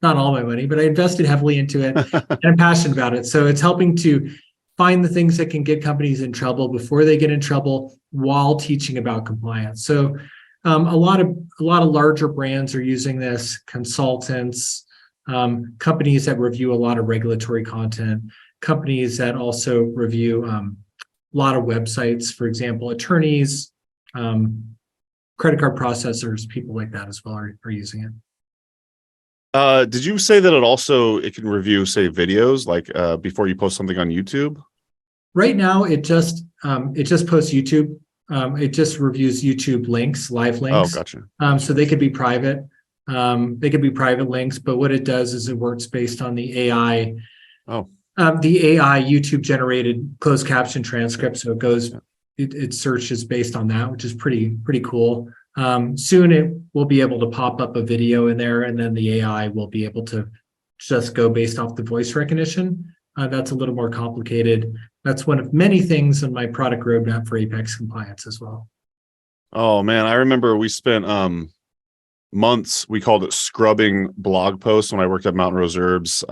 not all my money, but I invested heavily into it and I'm passionate about it. So it's helping to find the things that can get companies in trouble before they get in trouble while teaching about compliance. So a lot of larger brands are using this, consultants, companies that review a lot of regulatory content, companies that also review a lot of websites, for example, attorneys, credit card processors, people like that as well are using it. Did you say that it can review, say, videos like before you post something on YouTube? Right now, it just posts YouTube. It just reviews YouTube links, live links. Oh, gotcha. So they could be private. They could be private links, but what it does is it works based on the AI. Oh. The AI YouTube generated closed caption transcript. So it goes, it searches based on that, which is pretty cool. Soon it will be able to pop up a video in there, and then the AI will be able to just go based off the voice recognition. That's a little more complicated. That's one of many things in my product roadmap for Apex compliance as well. Oh man, I remember we spent months, we called it scrubbing blog posts when I worked at Mountain Rose Herbs,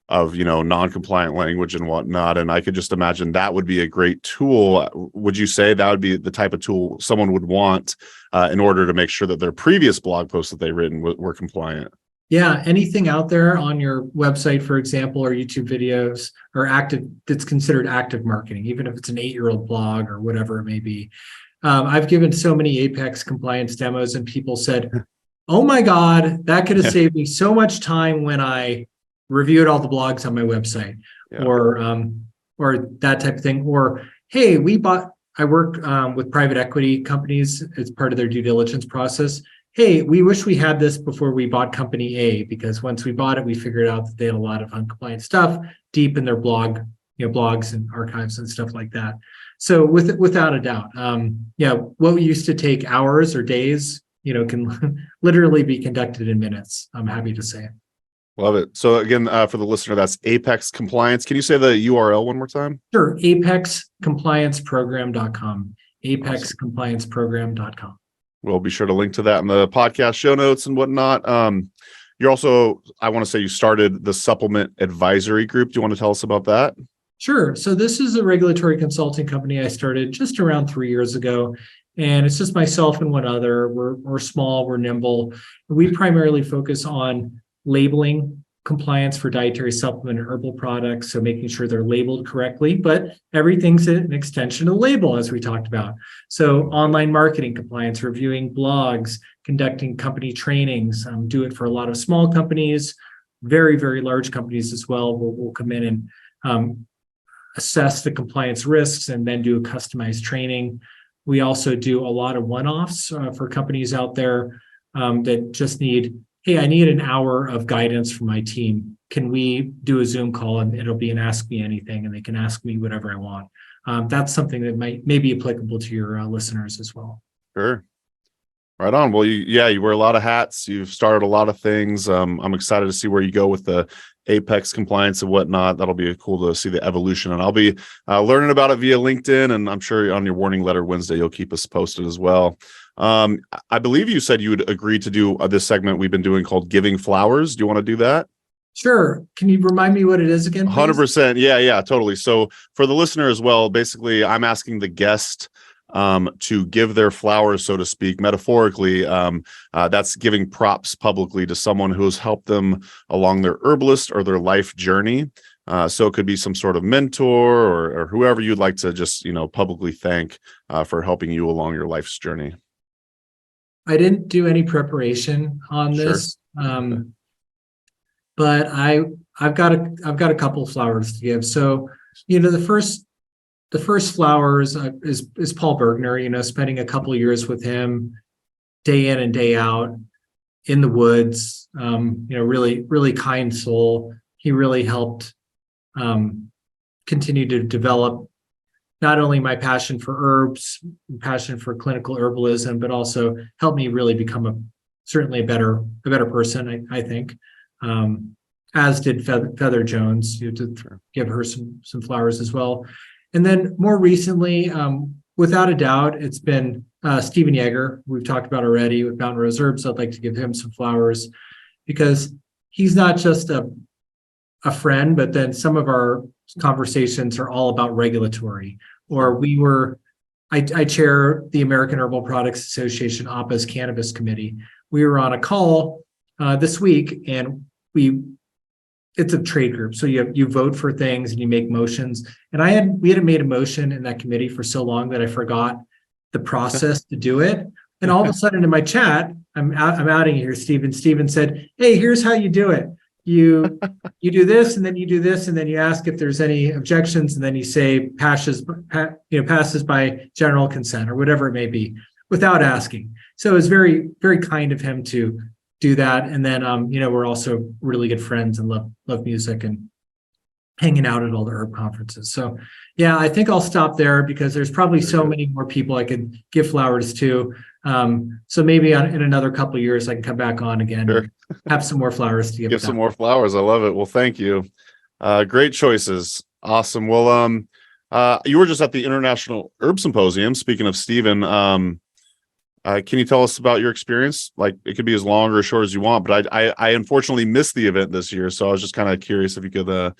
of non-compliant language and whatnot. And I could just imagine that would be a great tool. Would you say that would be the type of tool someone would want in order to make sure that their previous blog posts that they've written were compliant? Yeah, anything out there on your website, for example, or YouTube videos or active, that's considered active marketing, even if it's an 8-year-old blog or whatever it may be. I've given so many Apex compliance demos and people said, oh my God, that could have saved me so much time when I reviewed all the blogs on my website, or that type of thing. Or, hey, I work with private equity companies as part of their due diligence process. Hey, we wish we had this before we bought company A, because once we bought it, we figured out that they had a lot of uncompliant stuff deep in their blogs and archives and stuff like that. So without a doubt, what used to take hours or days, can literally be conducted in minutes. I'm happy to say. Love it. So again, for the listener, that's Apex Compliance. Can you say the URL one more time? Sure. apexcomplianceprogram.com. apexcomplianceprogram.com. We'll be sure to link to that in the podcast show notes and whatnot. You're also, I want to say you started the supplement advisory group. Do you want to tell us about that? Sure. So this is a regulatory consulting company I started just around 3 years ago. And it's just myself and one other. We're small, we're nimble. We primarily focus on labeling compliance for dietary supplement and herbal products. So making sure they're labeled correctly, but everything's an extension of the label, as we talked about. So online marketing compliance, reviewing blogs, conducting company trainings, do it for a lot of small companies, very, very large companies as well. We'll come in and assess the compliance risks and then do a customized training. We also do a lot of one-offs for companies out there that just need, hey, I need an hour of guidance from my team. Can we do a Zoom call and it'll be an Ask Me Anything and they can ask me whatever I want. That's something that may be applicable to your listeners as well. Sure. Right on. Well, you wear a lot of hats. You've started a lot of things. I'm excited to see where you go with the Apex compliance and whatnot. That'll be cool to see the evolution. And I'll be learning about it via LinkedIn. And I'm sure on your Warning Letter Wednesday, you'll keep us posted as well. I believe you said you would agree to do this segment we've been doing called Giving Flowers. Do you want to do that? Sure. Can you remind me what it is again, please? 100%. Yeah, totally. So for the listener as well, basically, I'm asking the guest to give their flowers, so to speak, metaphorically. That's giving props publicly to someone who has helped them along their herbalist or their life journey. So it could be some sort of mentor or whoever you'd like to just, publicly thank for helping you along your life's journey. I didn't do any preparation on this, but I've got a couple of flowers to give. So, the first flowers is Paul Bergner, spending a couple of years with him day in and day out in the woods, really, really kind soul. He really helped continue to develop not only my passion for herbs, passion for clinical herbalism, but also helped me really become certainly a better person, I think. As did Feather Jones, to give her some flowers as well. And then more recently, without a doubt, it's been Stephen Yeager, we've talked about already with Mountain Rose Herbs. I'd like to give him some flowers because he's not just a friend, but then some of our conversations are all about regulatory. Or I chair the American Herbal Products Association APA's Cannabis Committee. We were on a call this week, and it's a trade group. So you vote for things and you make motions. And we hadn't made a motion in that committee for so long that I forgot the process to do it. And all of a sudden in my chat, I'm outing here, Stephen. Stephen said, "Hey, here's how you do it. You do this, and then you do this, and then you ask if there's any objections, and then you say passes by general consent or whatever it may be, without asking." So it was very, very kind of him to do that. And then we're also really good friends and love music and hanging out at all the herb conferences. So yeah, I think I'll stop there because there's probably so many more people I could give flowers to. So maybe in another couple of years I can come back on again. Sure. And have some more flowers to give some more flowers. I love it. Well, thank you. Great choices. Awesome. Well, you were just at the International Herb Symposium. Speaking of Stephen, can you tell us about your experience? Like, it could be as long or as short as you want, but I unfortunately missed the event this year. So I was just kind of curious if you could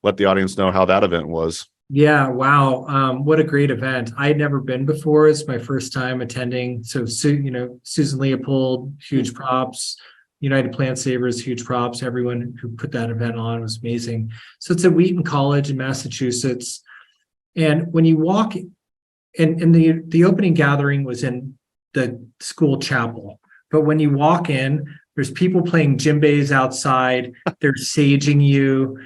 let the audience know how that event was. Yeah, wow. What a great event. I had never been before. It's my first time attending. So, Susan Leopold, huge props. United Plant Savers, huge props. Everyone who put that event on was amazing. So it's at Wheaton College in Massachusetts. And when you walk in, the opening gathering was in the school chapel. But when you walk in, there's people playing djembes outside. They're saging you.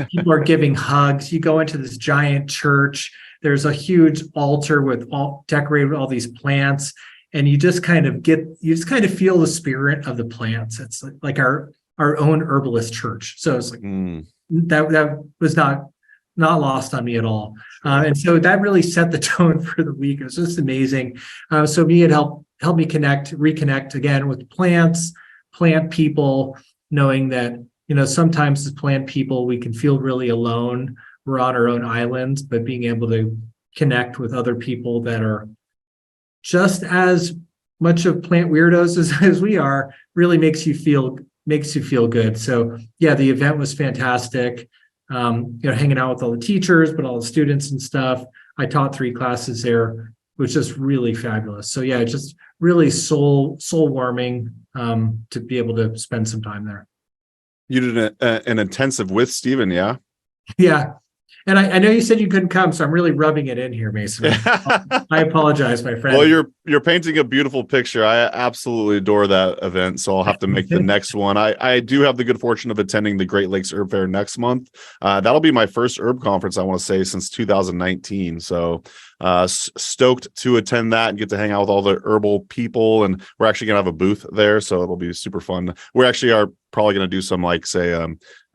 People are giving hugs. You go into this giant church. There's a huge altar decorated with all these plants. And you just kind of feel the spirit of the plants. It's like our own herbalist church. So it's like that was not lost on me at all. And so that really set the tone for the week. It was just amazing. So it helped me reconnect again with plants, plant people, knowing that, sometimes as plant people, we can feel really alone. We're on our own islands, but being able to connect with other people that are just as much of plant weirdos as we are really makes you feel good. So yeah, the event was fantastic. Hanging out with all the teachers, but all the students and stuff. I taught 3 classes there. It was just really fabulous. So yeah, just really soul warming to be able to spend some time there. You did an intensive with Stephen, yeah? Yeah. And I know you said you couldn't come, so I'm really rubbing it in here, Mason. I apologize, my friend. Well, you're painting a beautiful picture. I absolutely adore that event, so I'll have to make the next one. I do have the good fortune of attending the Great Lakes Herb Fair next month. That'll be my first herb conference, I want to say, since 2019. So stoked to attend that and get to hang out with all the herbal people. And we're actually going to have a booth there, so it'll be super fun. We actually are probably going to do some,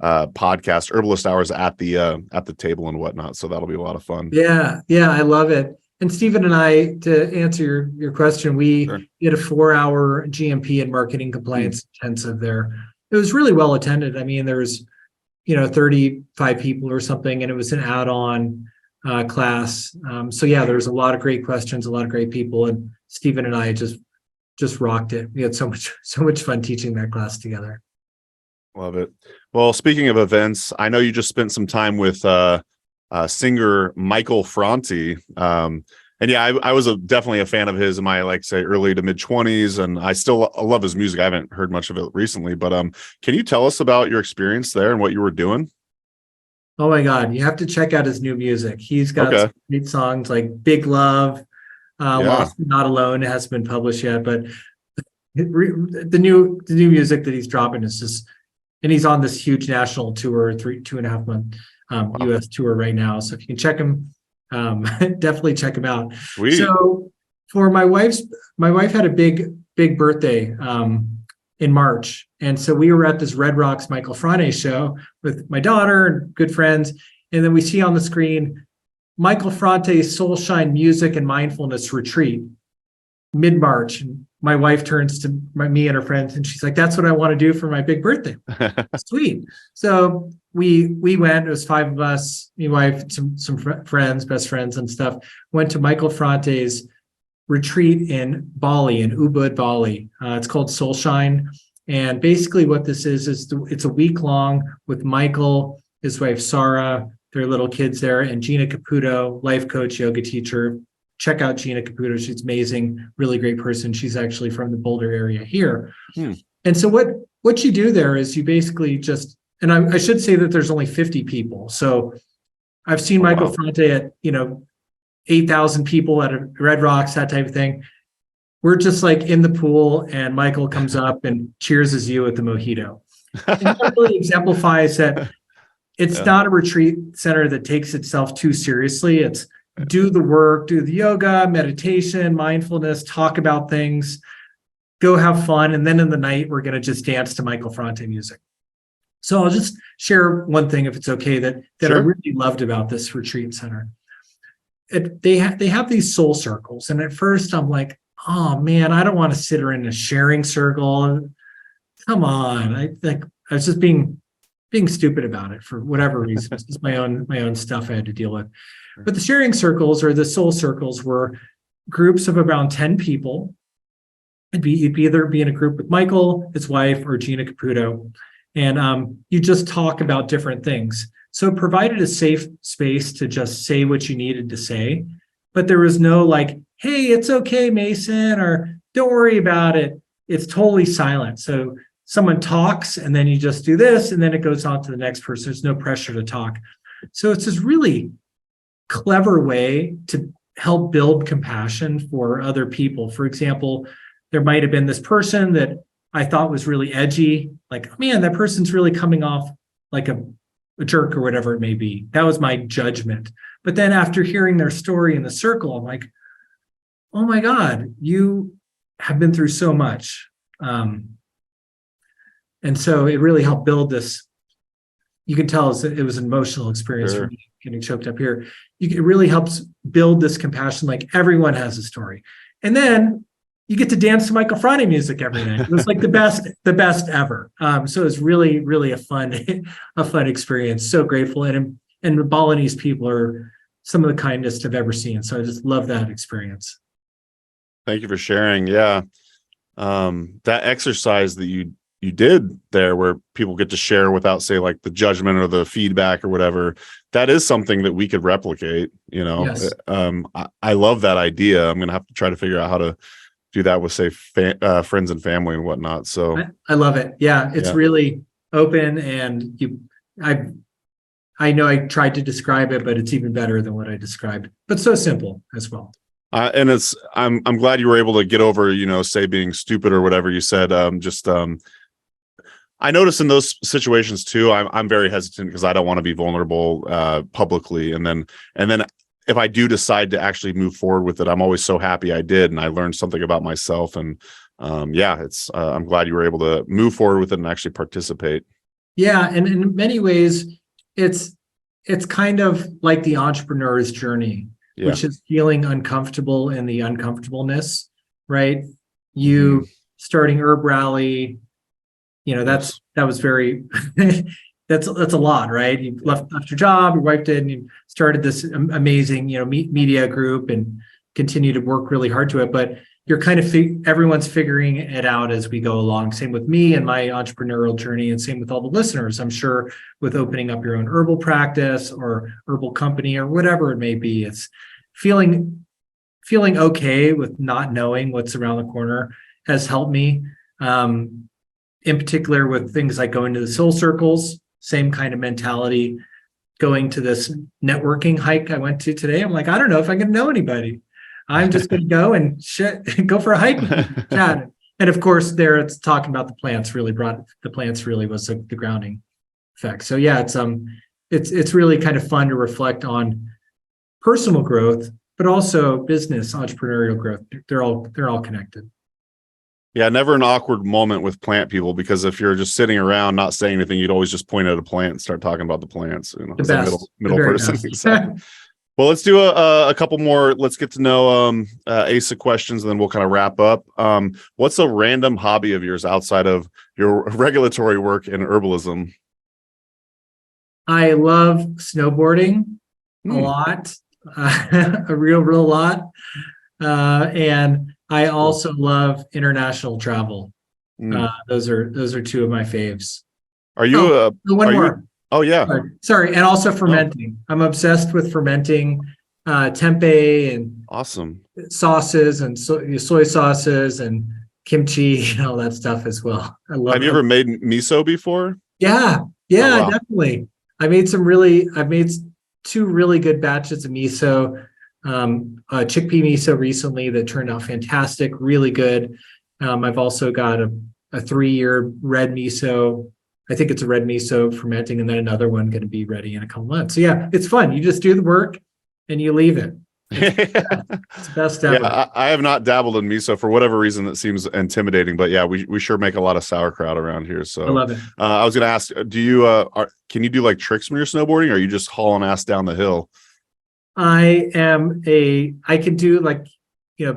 podcast herbalist hours at the table and whatnot. So that'll be a lot of fun. Yeah, I love it. And Stephen and I, to answer your question, we did a 4-hour GMP and marketing compliance intensive there. It was really well attended. I mean, there was 35 people or something, and it was an add-on class. So yeah, there was a lot of great questions, a lot of great people, and Stephen and I just rocked it. We had so much fun teaching that class together. Love it. Well, speaking of events, I know you just spent some time with singer Michael Franti. And yeah, I was definitely a fan of his in my early to mid 20s, and I still love his music. I haven't heard much of it recently, but can you tell us about your experience there and what you were doing? Oh my God, you have to check out his new music. He's got some great songs like Big Love, Lost But Not Alone. It hasn't been published yet, but the new music that he's dropping is just, and he's on this huge national tour, 2.5 month US tour right now. So if you can check him, definitely check him out. Sweet. So for my wife had a big birthday in March. And so we were at this Red Rocks Michael Franti show with my daughter and good friends. And then we see on the screen, Michael Franti's Soul Shine Music and Mindfulness Retreat, mid-March. And my wife turns to me and her friends, and she's like, "That's what I want to do for my big birthday." Sweet. So we went. It was 5 of us, my wife, some friends, best friends, and stuff. Went to Michael Frante's retreat in Bali, in Ubud, Bali. It's called Soulshine, and basically what this is it's a week long with Michael, his wife Sarah, their little kids there, and Gina Caputo, life coach, yoga teacher. Check out Gina Caputo. She's amazing, really great person. She's actually from the Boulder area here. And so what you do there is you basically just, and I should say that there's only 50 people. So I've seen Michael Franti at, 8,000 people at a Red Rocks, that type of thing. We're just like in the pool, and Michael comes up and cheers you with the mojito. And that really exemplifies that it's not a retreat center that takes itself too seriously. It's do the work, do the yoga, meditation, mindfulness, talk about things, go have fun. And then in the night, we're going to just dance to Michael Franti music. So I'll just share one thing, if it's okay, that Sure. I really loved about this retreat center. They have these soul circles. And at first I'm like, oh man, I don't want to sit in a sharing circle. Come on. I was just being stupid about it for whatever reason. It's just my own stuff I had to deal with. But the sharing circles, or the soul circles, were groups of around 10 people. You'd either be in a group with Michael, his wife, or Gina Caputo, and you just talk about different things. So it provided a safe space to just say what you needed to say, but there was no like, hey, it's okay, Mason, or don't worry about it. It's totally silent. So someone talks, and then you just do this, and then it goes on to the next person. There's no pressure to talk. So it's this really clever way to help build compassion for other people. For example, there might have been this person that I thought was really edgy, like, man, that person's really coming off like a jerk or whatever it may be. That was my judgment. But then after hearing their story in the circle, I'm like, oh my God, you have been through so much. And so it really helped build this. You can tell it was an emotional experience for me, getting choked up here. It really helps build this compassion, like everyone has a story. And then you get to dance to Michael Franti music every night. It was like the best ever. So it was really, really a fun experience. So grateful. And the Balinese people are some of the kindest I've ever seen. So I just love that experience. Thank you for sharing. Yeah. That exercise that you did there, where people get to share without, say, like the judgment or the feedback or whatever, that is something that we could replicate. Yes. I love that idea. I'm going to have to try to figure out how to do that with, say, friends and family and whatnot. So I love it. Yeah. It's really open, and I know I tried to describe it, but it's even better than what I described, but so simple as well. And I'm glad you were able to get over, say, being stupid or whatever you said. I notice in those situations too, I'm very hesitant because I don't want to be vulnerable publicly. And then if I do decide to actually move forward with it, I'm always so happy I did, and I learned something about myself. And I'm glad you were able to move forward with it and actually participate. Yeah, and in many ways, it's kind of like the entrepreneur's journey, which is feeling uncomfortable in the uncomfortableness, right? You starting Herb Rally, that was very that's a lot, right? You left your job, your wife did, and you started this amazing, media group, and continue to work really hard to it. But you're kind of everyone's figuring it out as we go along. Same with me and my entrepreneurial journey, and same with all the listeners. I'm sure with opening up your own herbal practice or herbal company or whatever it may be, it's feeling okay with not knowing what's around the corner has helped me. In particular with things like going to the soul circles, same kind of mentality. Going to this networking hike I went to today, I'm like, I don't know if I can know anybody. I'm just going to go and go for a hike. And of course, there it's talking about the plants really was the grounding effect. So yeah, it's really kind of fun to reflect on personal growth, but also business entrepreneurial growth. They're all connected. Yeah, never an awkward moment with plant people, because if you're just sitting around not saying anything, you'd always just point at a plant and start talking about the plants. The best. Middle person. Exactly. Well, let's do a couple more. Let's get to know Asa questions, and then we'll kind of wrap up. What's a random hobby of yours outside of your regulatory work in herbalism? I love snowboarding a Hmm. lot, a real lot. And I also love international travel. Hmm. Those are two of my faves. Are Oh, you one are you more. oh yeah. Sorry, and also Oh, fermenting. I'm obsessed with fermenting tempeh and awesome. sauces and soy sauces and kimchi and all that stuff as well. I Have love you it. ever made miso before? Yeah, Oh yeah, wow. definitely. I've made two really good batches of miso, chickpea miso recently that turned out fantastic, really good. I've also got a 3-year red miso. I think it's a red miso fermenting, and then another one going to be ready in a couple months. So yeah, it's fun. You just do the work and you leave it. It's the best Yeah, ever. I have not dabbled in miso for whatever reason. That seems intimidating, but yeah, we sure make a lot of sauerkraut around here. I So love it. I was going to ask, do you can you do like tricks when you're snowboarding, or are you just hauling ass down the hill? I can do like,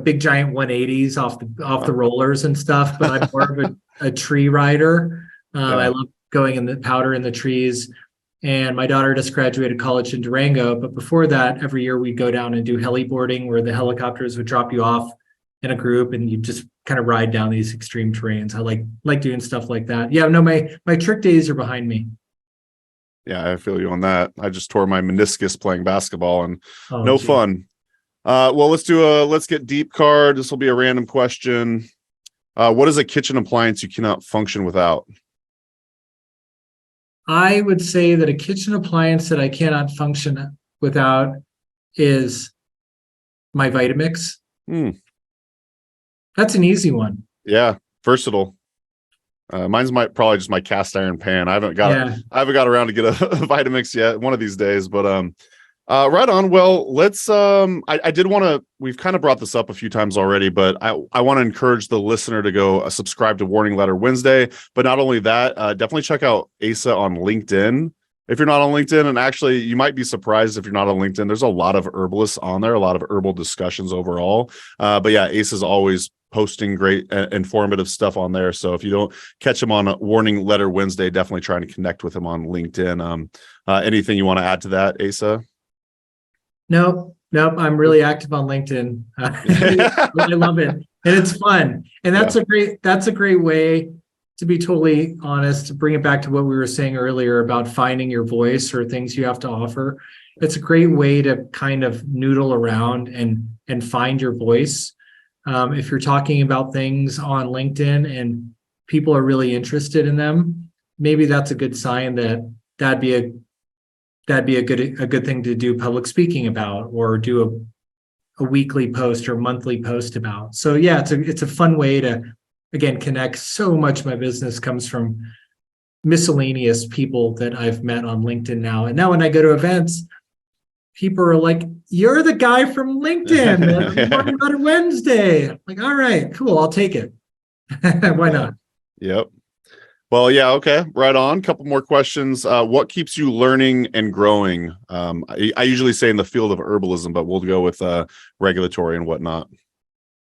big giant 180s off the rollers and stuff, but I'm more of a tree rider. I Yeah. love going in the powder in the trees. And my daughter just graduated college in Durango, but before that, every year we'd go down and do heliboarding, where the helicopters would drop you off in a group and you just kind of ride down these extreme terrains. I like doing stuff like that. Yeah, no, my trick days are behind me. Yeah, I feel you on that. I just tore my meniscus playing basketball, and Oh, no gee. fun. Well, let's get deep card. This will be a random question. What is a kitchen appliance you cannot function without? I would say that a kitchen appliance that I cannot function without is my Vitamix. Hmm. That's an easy one. Yeah, versatile. Mine's probably just my cast iron pan. Yeah. I haven't got around to get a Vitamix yet. One of these days, but right on. Well, let's I did want to, we've kind of brought this up a few times already, but I want to encourage the listener to go subscribe to Warning Letter Wednesday. But not only that, definitely check out Asa on LinkedIn. If you're not on LinkedIn, and actually you might be surprised if you're not on LinkedIn, there's a lot of herbalists on there, a lot of herbal discussions overall. But yeah, Asa's always posting great informative stuff on there. So if you don't catch him on Warning Letter Wednesday, definitely trying to connect with him on LinkedIn. Anything you want to add to that, Asa? Nope. I'm really active on LinkedIn. I love it. And it's fun. And that's a great way, to be totally honest, to bring it back to what we were saying earlier about finding your voice or things you have to offer. It's a great way to kind of noodle around and find your voice. If you're talking about things on LinkedIn and people are really interested in them, maybe that's a good sign that'd be a good thing to do public speaking about, or do a weekly post or monthly post about. So yeah, it's a fun way to, again, connect. So much of my business comes from miscellaneous people that I've met on LinkedIn now. And now when I go to events, people are like, "You're the guy from LinkedIn, Morning Letter Wednesday." I'm like, all right, cool, I'll take it. Why not? Yep. Well, yeah, okay, right on. Couple more questions. What keeps you learning and growing? I usually say in the field of herbalism, but we'll go with regulatory and whatnot.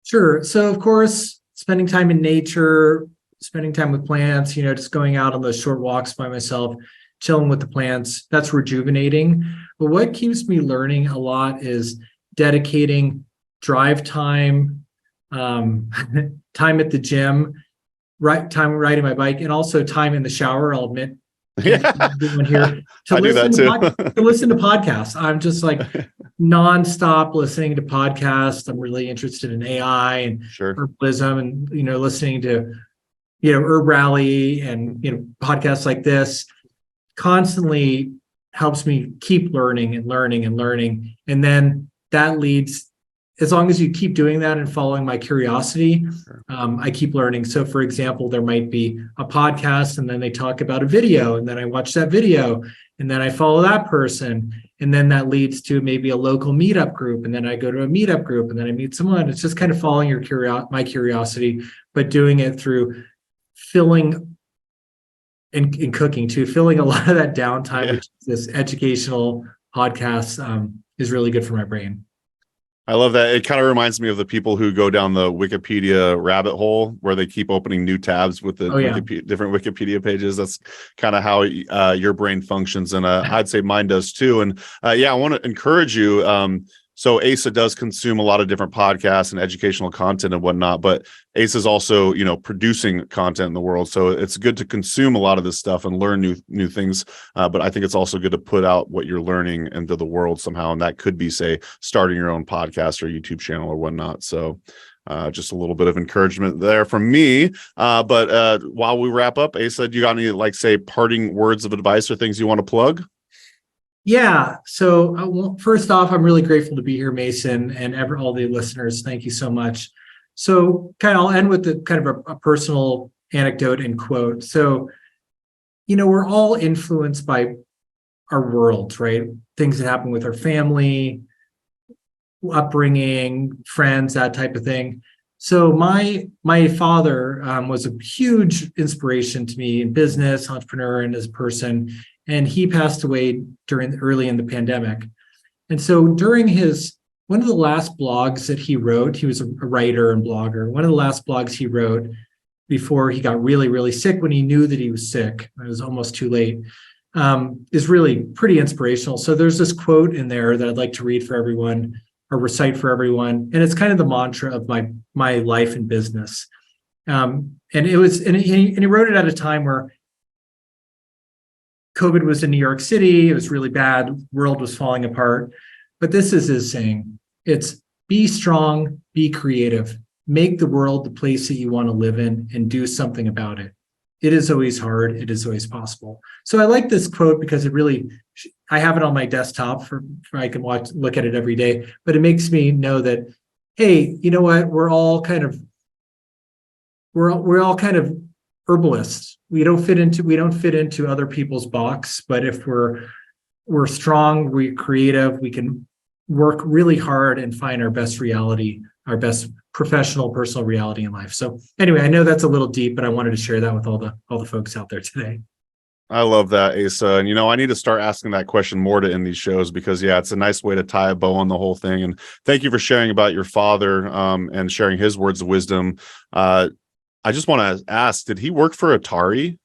Sure. So of course, spending time in nature, spending time with plants, just going out on those short walks by myself, chilling with the plants, that's rejuvenating. But what keeps me learning a lot is dedicating drive time, time at the gym, time riding my bike, and also time in the shower. I'll admit, Yeah, everyone here, I do that too. to listen to podcasts. I'm just like nonstop listening to podcasts. I'm really interested in AI and Sure. herbalism, and listening to Herb Rally and podcasts like this constantly helps me keep learning and learning and learning. And then that leads, as long as you keep doing that and following my curiosity, I keep learning. So for example, there might be a podcast and then they talk about a video, and then I watch that video and then I follow that person. And then that leads to maybe a local meetup group. And then I go to a meetup group and then I meet someone. It's just kind of following my curiosity, but doing it through filling and cooking too, filling a lot of that downtime, which is this educational podcast. is really good for my brain. I love that. It kind of reminds me of the people who go down the Wikipedia rabbit hole where they keep opening new tabs with the different Wikipedia pages. That's kind of how your brain functions. And I'd say mine does too. And I want to encourage you. So Asa does consume a lot of different podcasts and educational content and whatnot, but Asa is also, producing content in the world. So it's good to consume a lot of this stuff and learn new things. But I think it's also good to put out what you're learning into the world somehow. And that could be, say, starting your own podcast or YouTube channel or whatnot. So just a little bit of encouragement there from me. But while we wrap up, Asa, do you got any, parting words of advice or things you want to plug? Yeah. So first off, I'm really grateful to be here, Mason, and all the listeners. Thank you so much. So I'll end with the kind of a personal anecdote and quote. So, we're all influenced by our world, right? Things that happen with our family, upbringing, friends, that type of thing. So my father was a huge inspiration to me in business, entrepreneur, and as a person. And he passed away early in the pandemic. And so during one of the last blogs that he wrote, he was a writer and blogger. One of the last blogs he wrote before he got really, really sick, when he knew that he was sick, it was almost too late, is really pretty inspirational. So there's this quote in there that I'd like to read for everyone or recite for everyone. And it's kind of the mantra of my life and business. And he wrote it at a time where COVID was in New York City. It was really bad. World was falling apart. But this is his saying. It's be strong, be creative, make the world the place that you want to live in and do something about it. It is always hard. It is always possible. So I like this quote because I have it on my desktop for I can look at it every day, but it makes me know that, hey, you know what? We're all kind of herbalists. We don't fit into other people's box, but if we're strong, we're creative, we can work really hard and find our best reality, our best professional, personal reality in life. So anyway, I know that's a little deep, but I wanted to share that with all the folks out there today. I love that, Asa. And, I need to start asking that question more to end these shows because, it's a nice way to tie a bow on the whole thing. And thank you for sharing about your father and sharing his words of wisdom. I just want to ask, did he work for Atari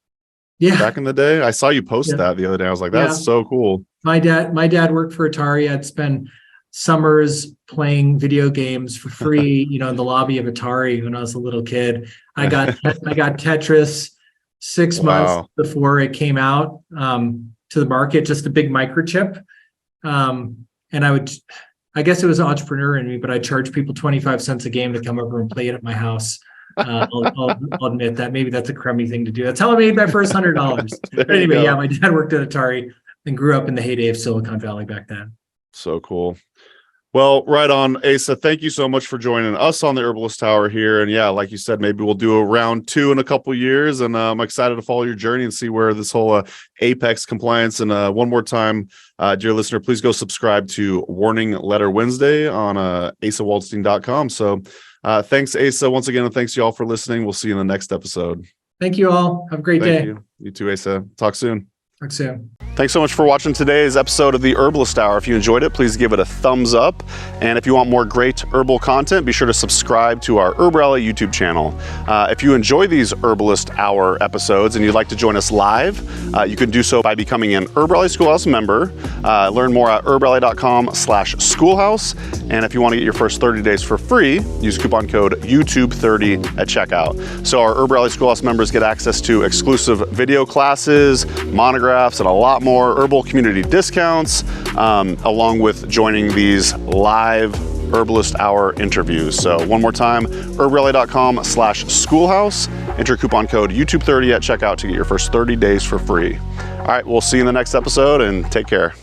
back in the day? I saw you post that the other day. I was like, that's so cool. My dad worked for Atari. I'd spend summers playing video games for free, in the lobby of Atari when I was a little kid. I got Tetris 6 months before it came out to the market, just a big microchip. And I guess it was an entrepreneur in me, but I'd charge people 25 cents a game to come over and play it at my house. I'll admit that maybe that's a crummy thing to do. That's how I made my first $100. But anyway, my dad worked at Atari and grew up in the heyday of Silicon Valley back then. So cool. Well, right on, Asa. Thank you so much for joining us on the Herbalist Tower here. And like you said, maybe we'll do a round 2 in a couple of years. And I'm excited to follow your journey and see where this whole Apex compliance. And one more time, dear listener, please go subscribe to Warning Letter Wednesday on asawaldstein.com. So thanks, Asa, once again. And thanks you all for listening. We'll see you in the next episode. Thank you all. Have a great day. You too, Asa. Talk soon. Talk soon. Thanks so much for watching today's episode of the Herbalist Hour. If you enjoyed it, please give it a thumbs up. And if you want more great herbal content, be sure to subscribe to our Herb Rally YouTube channel. If you enjoy these Herbalist Hour episodes and you'd like to join us live, you can do so by becoming an Herb Rally Schoolhouse member. Learn more at herbrally.com/schoolhouse. And if you want to get your first 30 days for free, use coupon code YouTube30 at checkout. So our Herb Rally Schoolhouse members get access to exclusive video classes, monographs, and a lot more herbal community discounts, along with joining these live Herbalist Hour interviews. So one more time, herbrally.com/schoolhouse, enter coupon code YouTube30 at checkout to get your first 30 days for free. All right, we'll see you in the next episode and take care.